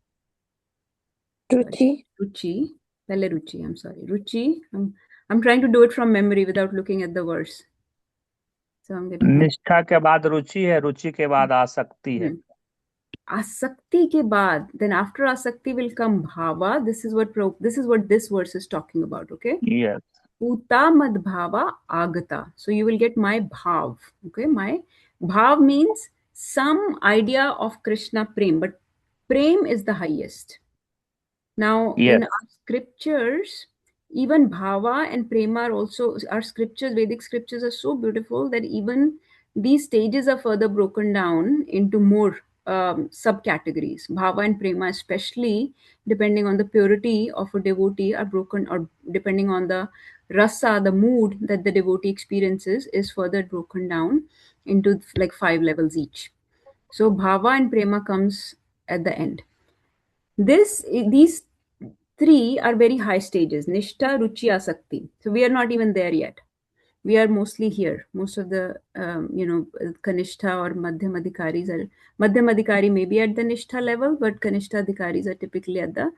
Ruchi. Ruchi. Pehले ruchi. I'm sorry. Ruchi. I'm trying to do it from memory without looking at the verse. So I'm getting निष्ठा के बाद रुचि है, रुचि के बाद आसक्ति है. Asakti ke baad, then after asakti will come bhava. This is what this verse is talking about. Okay. Yes. Uta mad bhava agata. So you will get my bhav. Okay. My bhav means some idea of Krishna prem, but prem is the highest. Now, Yes. in our scriptures, even bhava and prema are also, our scriptures, Vedic scriptures are so beautiful that even these stages are further broken down into more subcategories. Bhava and prema, especially depending on the purity of a devotee, are broken, or depending on the rasa, the mood that the devotee experiences, is further broken down into like 5 levels each. So bhava and prema comes at the end. These three are very high stages: nishtha, ruchi, asakti. So we are not even there yet. We are mostly here. Most of the kanishta or madhyam adhikaris are, madhyam adhikari may be at the nishtha level, but kanishta adhikaris are typically at the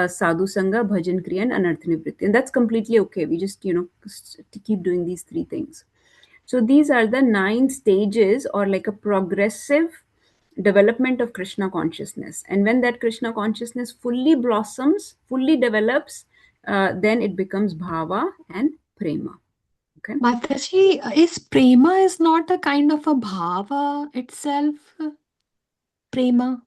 sadhu sangha, bhajan kriya, and anartha nivritti, and that's completely okay. We just to keep doing these three things. So these are the 9 stages, or like a progressive development of Krishna consciousness. And when that Krishna consciousness fully blossoms, fully develops, then it becomes bhava and prema. Okay. Mataji, is prema is not a kind of a bhava itself? Prema.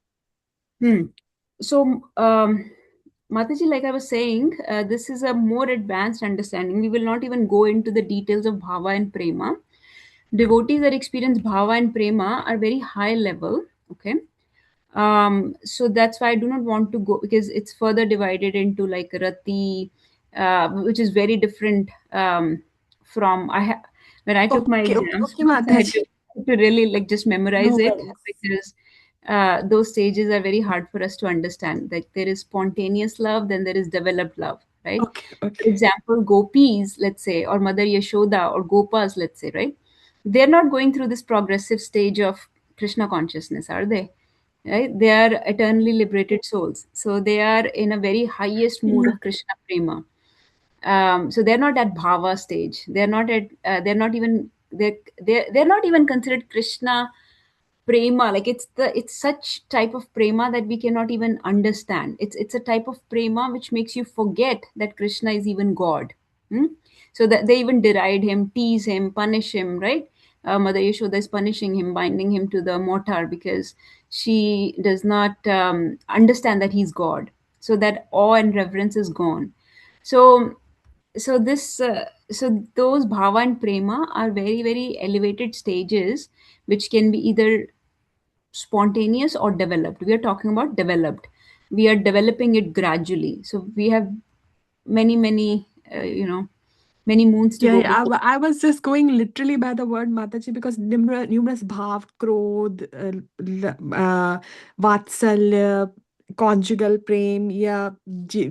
So, Mataji, like I was saying, this is a more advanced understanding. We will not even go into the details of bhava and prema. Devotees that experience bhava and prema are very high level. Okay. So that's why I do not want to go, because it's further divided into like rati, which is very different from when I took my exams. I had to really like just memorize it, because those stages are very hard for us to understand. Like there is spontaneous love, then there is developed love, right? For example, gopis, let's say, or Mother Yashoda, or gopas, let's say, right? They're not going through this progressive stage of Krishna consciousness, are they? Right? They are eternally liberated souls. So they are in a very highest mood of Krishna prema. So they're not at bhava stage. They're not at. They're not even. They're not even considered Krishna prema. Like it's such type of prema that we cannot even understand. It's a type of prema which makes you forget that Krishna is even God. So that they even deride him, tease him, punish him, right? Mother Yashoda is punishing him, binding him to the mortar, because she does not understand that he's God. So that awe and reverence is gone. So so this so those bhava and prema are very, very elevated stages, which can be either spontaneous or developed. We are talking about developed. We are developing it gradually. So we have many, many moons to Yeah, go yeah. before. I was just going literally by the word Mataji because numerous bhav, krodh, vatsalya, conjugal prem, yeah,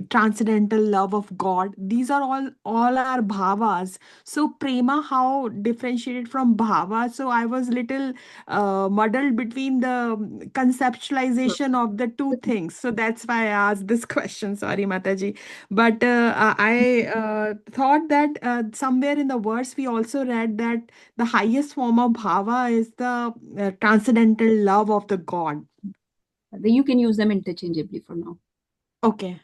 transcendental love of God. These are all our bhavas. So prema, how differentiated from bhava? So I was little muddled between the conceptualization of the two things. So that's why I asked this question. Sorry, Mataji. But I thought that somewhere in the verse we also read that the highest form of bhava is the transcendental love of the God. You can use them interchangeably for now. Okay.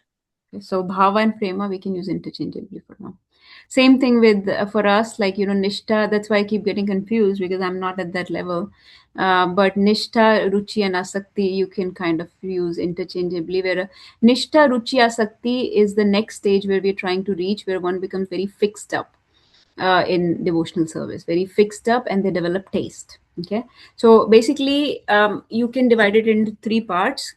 Okay, so bhava and prema we can use interchangeably for now. Same thing with for us, like nishtha. That's why I keep getting confused because I'm not at that level. But nishtha, ruchi, and asakti you can kind of use interchangeably. Where nishtha, ruchi, asakti is the next stage where we're trying to reach, where one becomes very fixed up in devotional service, very fixed up, and they develop taste. Okay, so basically, you can divide it into three parts.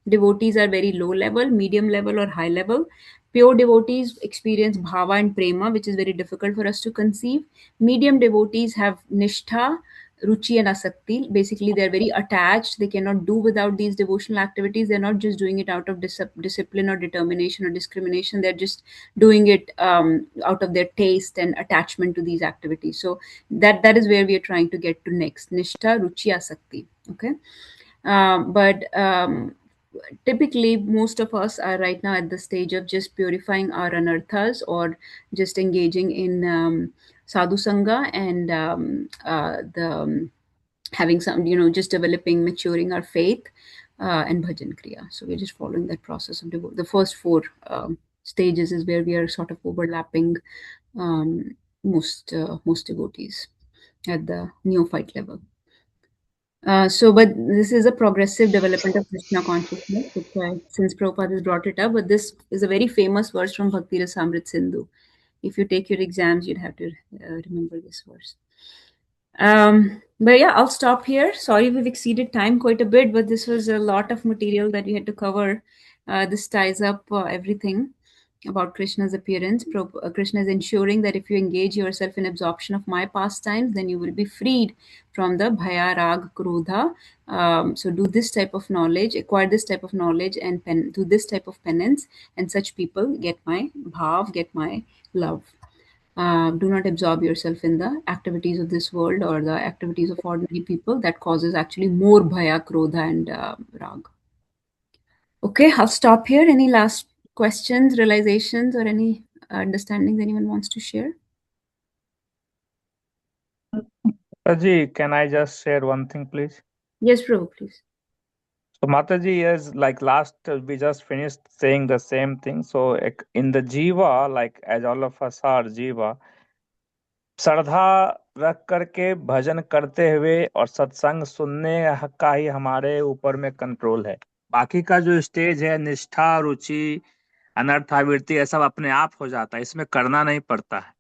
Devotees are very low level, medium level, or high level. Pure devotees experience bhava and prema, which is very difficult for us to conceive. Medium devotees have nishtha, ruchi, and asakti. Basically, they're very attached. They cannot do without these devotional activities. They're not just doing it out of discipline or determination or discrimination. They're just doing it out of their taste and attachment to these activities. So that is where we are trying to get to next: nishtha, ruchi, asakti. Okay, but typically most of us are right now at the stage of just purifying our anarthas or just engaging in sadhu sangha and the having some, just developing, maturing our faith and bhajan kriya. So we're just following that process of the first four stages is where we are sort of overlapping most devotees at the neophyte level. But this is a progressive development of Krishna consciousness, which since Prabhupada has brought it up, but this is a very famous verse from Bhakti Rasamrit Sindhu. If you take your exams, you'd have to remember this verse. But yeah, I'll stop here. Sorry, we've exceeded time quite a bit, but this was a lot of material that we had to cover. This ties up everything about Krishna's appearance. Krishna is ensuring that if you engage yourself in absorption of my pastimes, then you will be freed from the bhaya, rag, krodha. So do this type of knowledge, acquire this type of knowledge, and do this type of penance, and such people get my bhav, get my love. Do not absorb yourself in the activities of this world or the activities of ordinary people. That causes actually more bhaya, krodha, and rag. Okay, I'll stop here. Any last questions, realizations, or any understandings anyone wants to share? Mataji, can I just share one thing, please? Yes, Prabhu, please. So Mataji is like last we just finished saying the same thing. So in the jiva, like as all of us are jiva, श्रद्धा रख करके भजन करते हुए और सत्संग सुनने का ही हमारे ऊपर में कंट्रोल है। बाकी का जो स्टेज है निष्ठा, रुचि, अनर्थावृत्ति, ये सब अपने आप हो जाता है, इसमें करना नहीं पड़ता है।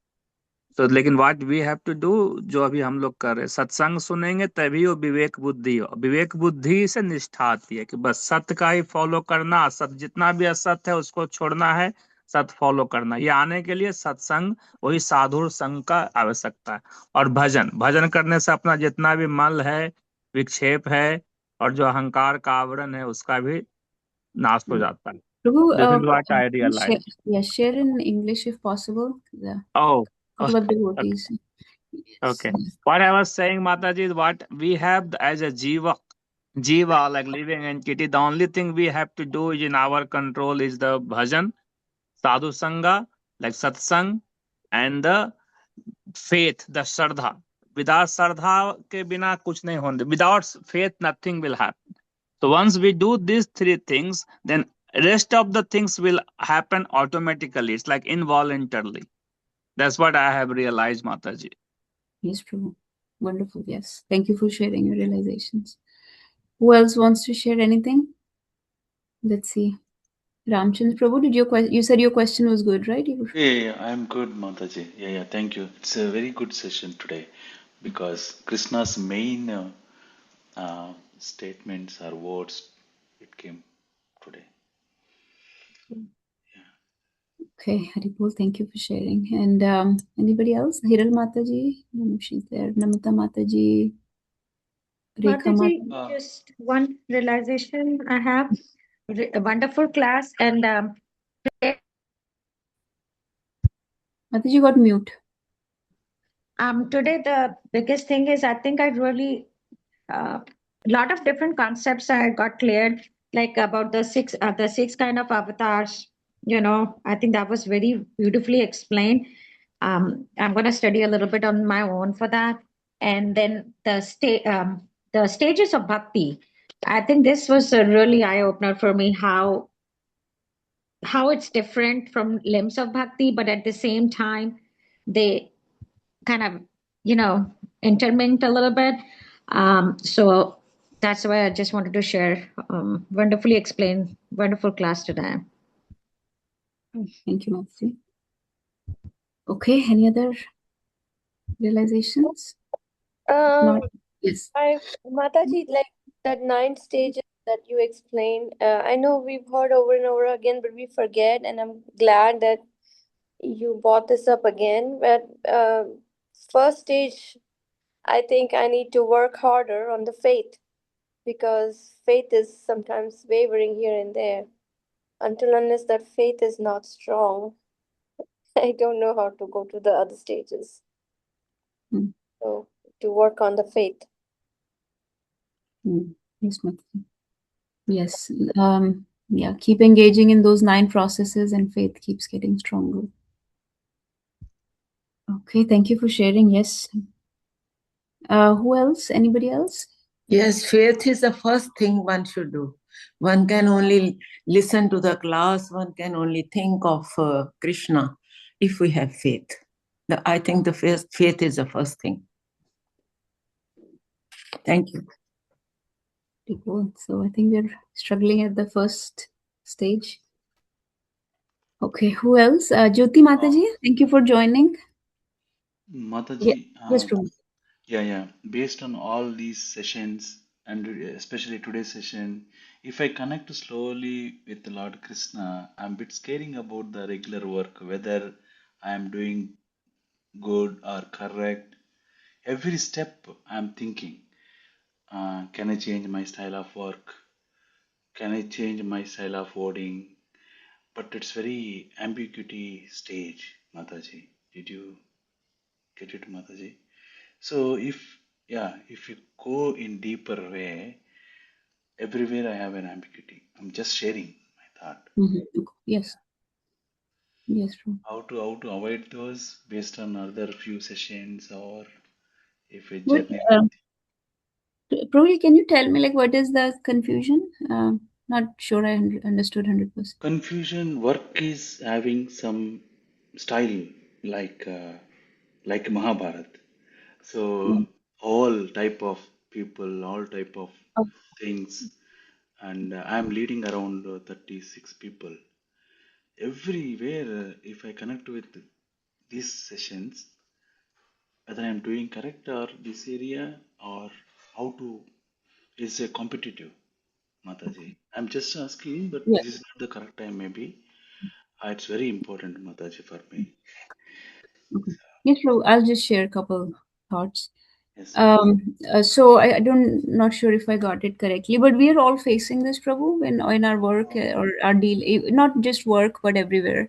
तो लेकिन what we have to do, जो अभी हम लोग कर रहे हैं, सत्संग सुनेंगे तभी वो विवेक बुद्धि हो। विवेक बुद्धि से निष्ठा आती है कि बस सत्य का ही फॉलो करना, असत जितना भी असत है उसको छोड़ना है, सत्य फॉलो करना। ये आने के लिए सत्संग, वही साधु संग का आवश्यकता है। और भजन भजन करने से अपना जितना भी मल है, विक्षेप है और जो अहंकार का आवरण है उसका भी नाश हो जाता है। Prabhu, this is what I please realise. share in English if possible. The oh, couple of devotees. Yes. okay. What I was saying, Mataji, is what we have as a jiva, like living entity. The only thing we have to do is in our control is the bhajan, sadhu sangha, like satsang, and the faith, the shraddha. Without shraddha ke bina kuch nahi honde. Without faith, nothing will happen. So once we do these three things, then rest of the things will happen automatically. It's like involuntarily. That's what I have realized, Mataji. Yes, Prabhu. Wonderful. Yes. Thank you for sharing your realizations. Who else wants to share anything? Let's see. Ramchandra Prabhu, you said your question was good, right? Yeah, I'm good, Mataji. Yeah, thank you. It's a very good session today because Krishna's main statements or words it came today. Okay, Haripul, thank you for sharing. And anybody else? Hiral Mataji? I don't know if she's there. Namita Mataji? Rekha Mataji, Mataji? just one realization I have. A wonderful class, and Mataji got mute. today the biggest thing is I think I really a lot of different concepts I got cleared, like about the six kind of avatars. I think that was very beautifully explained. I'm going to study a little bit on my own for that, and then the stages of bhakti. I think this was a really eye opener for me. How it's different from limbs of bhakti, but at the same time, they kind of, interlinked a little bit. So that's why I just wanted to share. Wonderfully explained, wonderful class today. Thank you, Mataji. Okay, any other realizations? Not. Yes. Mataji, like that 9 stages that you explained, I know we've heard over and over again, but we forget, and I'm glad that you brought this up again. But first stage, I think I need to work harder on the faith because faith is sometimes wavering here and there. Until unless that faith is not strong, I don't know how to go to the other stages. So to work on the faith. Yes, Mataji. Yes. Yeah, keep engaging in those 9 processes and faith keeps getting stronger. Okay, thank you for sharing. Yes. Who else? Anybody else? Yes, faith is the first thing one should do. One can only listen to the class, one can only think of Krishna if we have faith. I think the faith is the first thing. Thank you. Cool. So I think we're struggling at the first stage. Okay, who else? Jyoti Mataji, thank you for joining. Mataji, Yes, Prabhu. yeah. Based on all these sessions and especially today's session, if I connect slowly with the Lord Krishna, I'm a bit scaring about the regular work, whether I am doing good or correct. Every step I'm thinking, can I change my style of work? Can I change my style of wording? But it's very ambiguity stage, Mataji. Did you get it, Mataji? So if you go in deeper way, everywhere I have an ambiguity. I'm just sharing my thought. Yes. Yes, Prabhu. How to avoid those based on other few sessions or if a What, journey. Prabhu, can you tell me what is the confusion? Not sure I understood 100%. Confusion work is having some style like Mahabharat. So all type of people, all type of things, and I'm leading around 36 people. Everywhere, if I connect with these sessions, whether I'm doing correct or this area or how to is a competitive, Mataji. I'm just asking, but Yeah. this is not the correct time, maybe. It's very important, Mataji, for me. Okay. Yes, Prabhu, I'll just share a couple thoughts. Yes. So I don't not sure if I got it correctly, but we are all facing this, Prabhu, in our work or our deal, not just work but everywhere,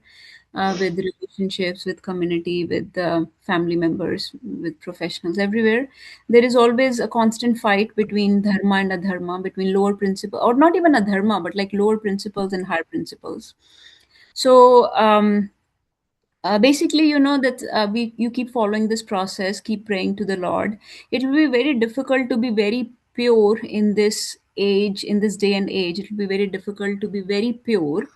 with relationships, with community, with family members, with professionals, everywhere. There is always a constant fight between dharma and adharma, between lower principle, or not even adharma, but lower principles and higher principles. So basically, that you keep following this process, keep praying to the Lord. It will be very difficult to be very pure in this age, in this day and age. It will be very difficult to be very pure.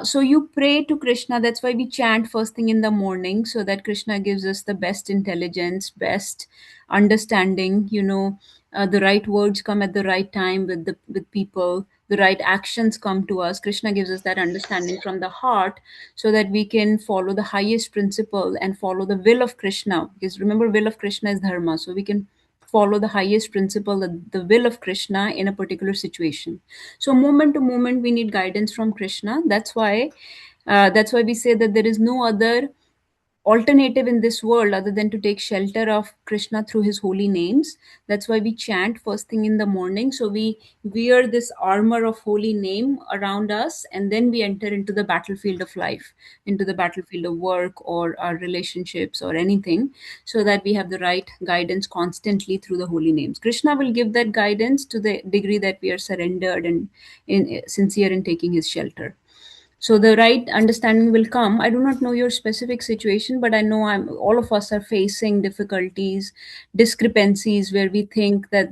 So you pray to Krishna. That's why we chant first thing in the morning, so that Krishna gives us the best intelligence, best understanding. The right words come at the right time with people. the right actions come to us. Krishna gives us that understanding from the heart, so that we can follow the highest principle and follow the will of Krishna. Because remember, will of Krishna is dharma, so we can follow the highest principle, the will of Krishna in a particular situation. So moment to moment, we need guidance from Krishna. That's why we say that there is no other alternative in this world other than to take shelter of Krishna through his holy names. That's why we chant first thing in the morning. So we wear this armor of holy name around us, and then we enter into the battlefield of life, into the battlefield of work or our relationships or anything, so that we have the right guidance constantly through the holy names. Krishna will give that guidance to the degree that we are surrendered and sincere in taking his shelter. So the right understanding will come. I do not know your specific situation, but I know all of us are facing difficulties, discrepancies, where we think that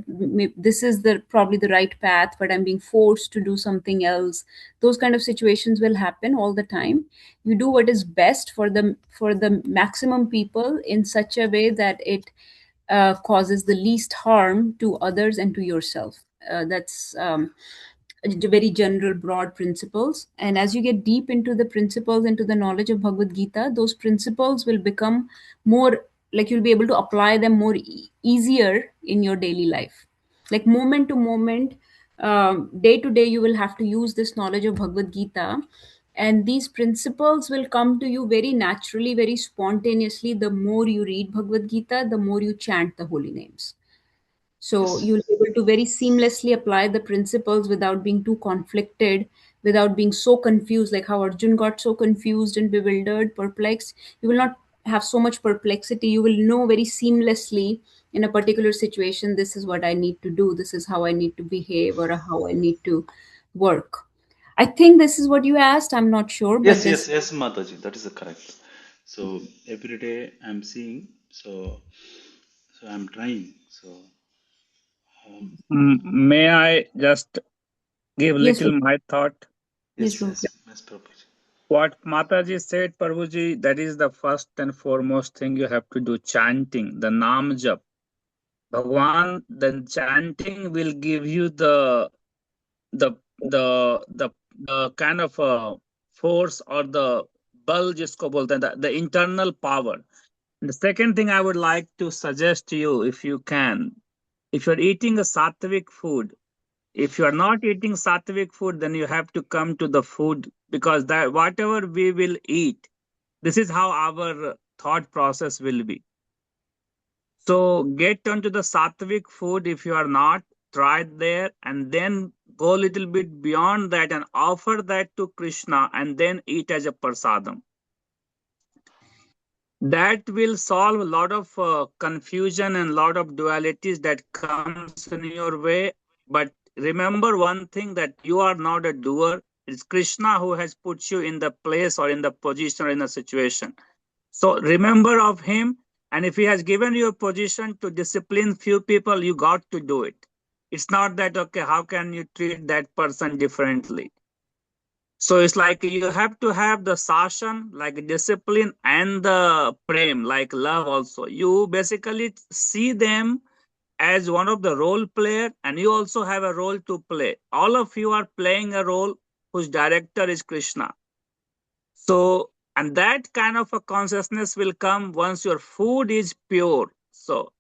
this is the probably the right path, but I'm being forced to do something else. Those kind of situations will happen all the time. You do what is best for the maximum people in such a way that it causes the least harm to others and to yourself. That's very general, broad principles. And as you get deep into the principles, into the knowledge of Bhagavad Gita, those principles will become more like you'll be able to apply them more easier in your daily life. Like moment to moment, day to day, you will have to use this knowledge of Bhagavad Gita. And these principles will come to you very naturally, very spontaneously. The more you read Bhagavad Gita, the more you chant the holy names. So Yes. you'll be able to very seamlessly apply the principles without being too conflicted, without being so confused, like how Arjun got so confused and bewildered, perplexed. You will not have so much perplexity. You will know very seamlessly in a particular situation, this is what I need to do, this is how I need to behave, or how I need to work. I think this is what you asked. I'm not sure, but Yes, yes, this. yes, Mataji, that is correct. So every day I'm seeing, so I'm trying. So May I just give Yes, little my thought? yes, yes, Prabhupada. yes, yes, Prabhuji. What Mataji said, Prabhuji, that is the first and foremost thing you have to do, chanting, the Nam Jap. Bhagwan, the chanting will give you the the the, the kind of force or the bal jisko bolte hain, the internal power. The second thing I would like to suggest to you, if you can, if you're eating a sattvic food, if you are not eating sattvic food, then you have to come to the food, because that whatever we will eat, this is how our thought process will be. So get onto the sattvic food if you are not, try it there, and then go a little bit beyond that and offer that to Krishna and then eat as a prasadam. That will solve a lot of confusion and a lot of dualities that comes in your way. But remember one thing, that you are not a doer. It's Krishna who has put you in the place or in the position or in a situation. So remember of him, and if he has given you a position to discipline few people, you got to do it. It's not that, okay, how can you treat that person differently? So it's like you have to have the sashan, like discipline, and the prem, like love also. You basically see them as one of the role player, and you also have a role to play. All of you are playing a role whose director is Krishna. So, and that kind of a consciousness will come once your food is pure. So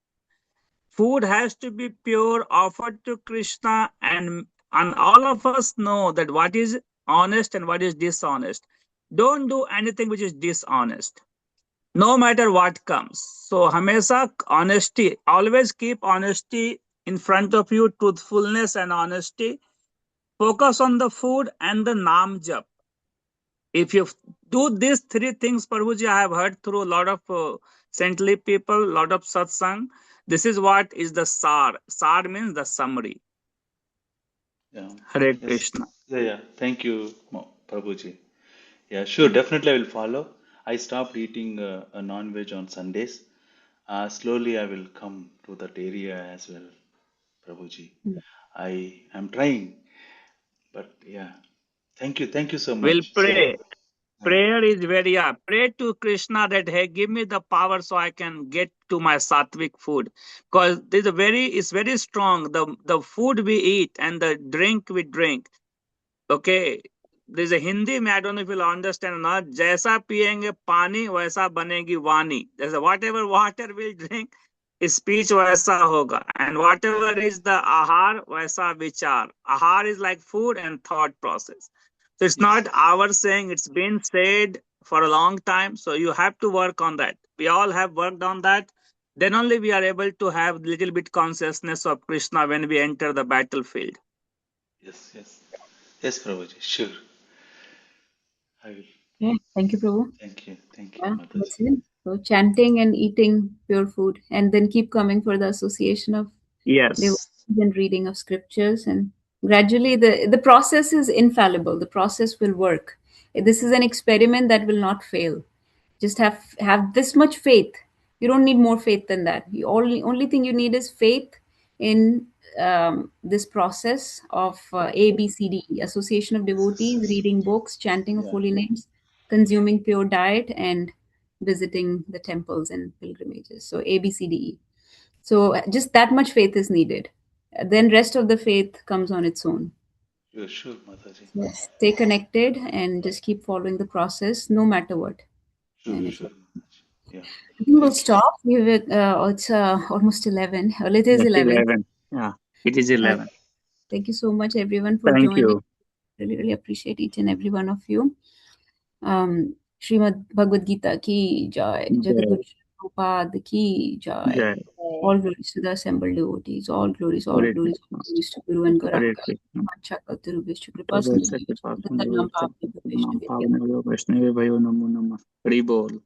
food has to be pure, offered to Krishna, and all of us know that what is honest and what is dishonest. Don't do anything which is dishonest, no matter what comes. So hamesha honesty, always keep honesty in front of you, truthfulness and honesty. Focus on the food and the Nam Jap. If you do these three things, Prabhuji, I have heard through a lot of saintly people, a lot of satsang. This is what is the sar. Sar means the summary. Yeah, Hare yes, Krishna. yeah, yeah. Thank you, Prabhuji. Yeah, sure, definitely I will follow. I stopped eating a non-veg on Sundays. Slowly I will come to that area as well, Prabhuji. I am trying, but yeah. Thank you so We'll much. pray. So, Prayer is very, pray to Krishna that, hey, give me the power so I can get to my sattvic food. Because it's very strong. The food we eat and the drink we drink, Okay, there's a Hindi में, I don't know if you'll understand or not. जैसा पिएंगे पानी वैसा बनेगी वाणी. There's a whatever water we'll drink, speech वैसा होगा. And whatever is the ahar वैसा विचार. Ahar is like food and thought process. So it's not our saying, it's been said for a long time. So you have to work on that. We all have worked on that. Then only we are able to have little bit consciousness of Krishna when we enter the battlefield. Yes, yes. Yes, Prabhuji, sure. I will. Yeah, thank you, Prabhu. Thank you, Yeah, Mataji. that's it. So chanting and eating pure food, and then keep coming for the association of Yes. devotees and reading of scriptures, and gradually the process is infallible. The process will work. This is an experiment that will not fail. Just have this much faith. You don't need more faith than that. You only thing you need is faith in this process of ABCD, association of devotees, reading books, chanting of holy names, consuming pure diet, and visiting the temples and pilgrimages. So ABCDE. So just that much faith is needed. Then rest of the faith comes on its own. Sure, Mataji. So stay connected and just keep following the process, no matter what. Sure, And sure, Mataji. Yeah. I think we'll stop. It's almost 11. Well, it is 11. Yeah, it is 11. Thank you so much, everyone, for Thank joining. you. Really, really appreciate each and every one of you. Srimad Bhagavad Gita ki jai. Jagadguru Prabhupada ki jai. Jai. All glories to the assembled devotees. All glories, all Hare glories, all glories to Guru and Hare Gauranga. Krishna. Mancha kaltaru vishnu kripa Hare sindhu Krishna. Vishnu Vishnu Hare Bol.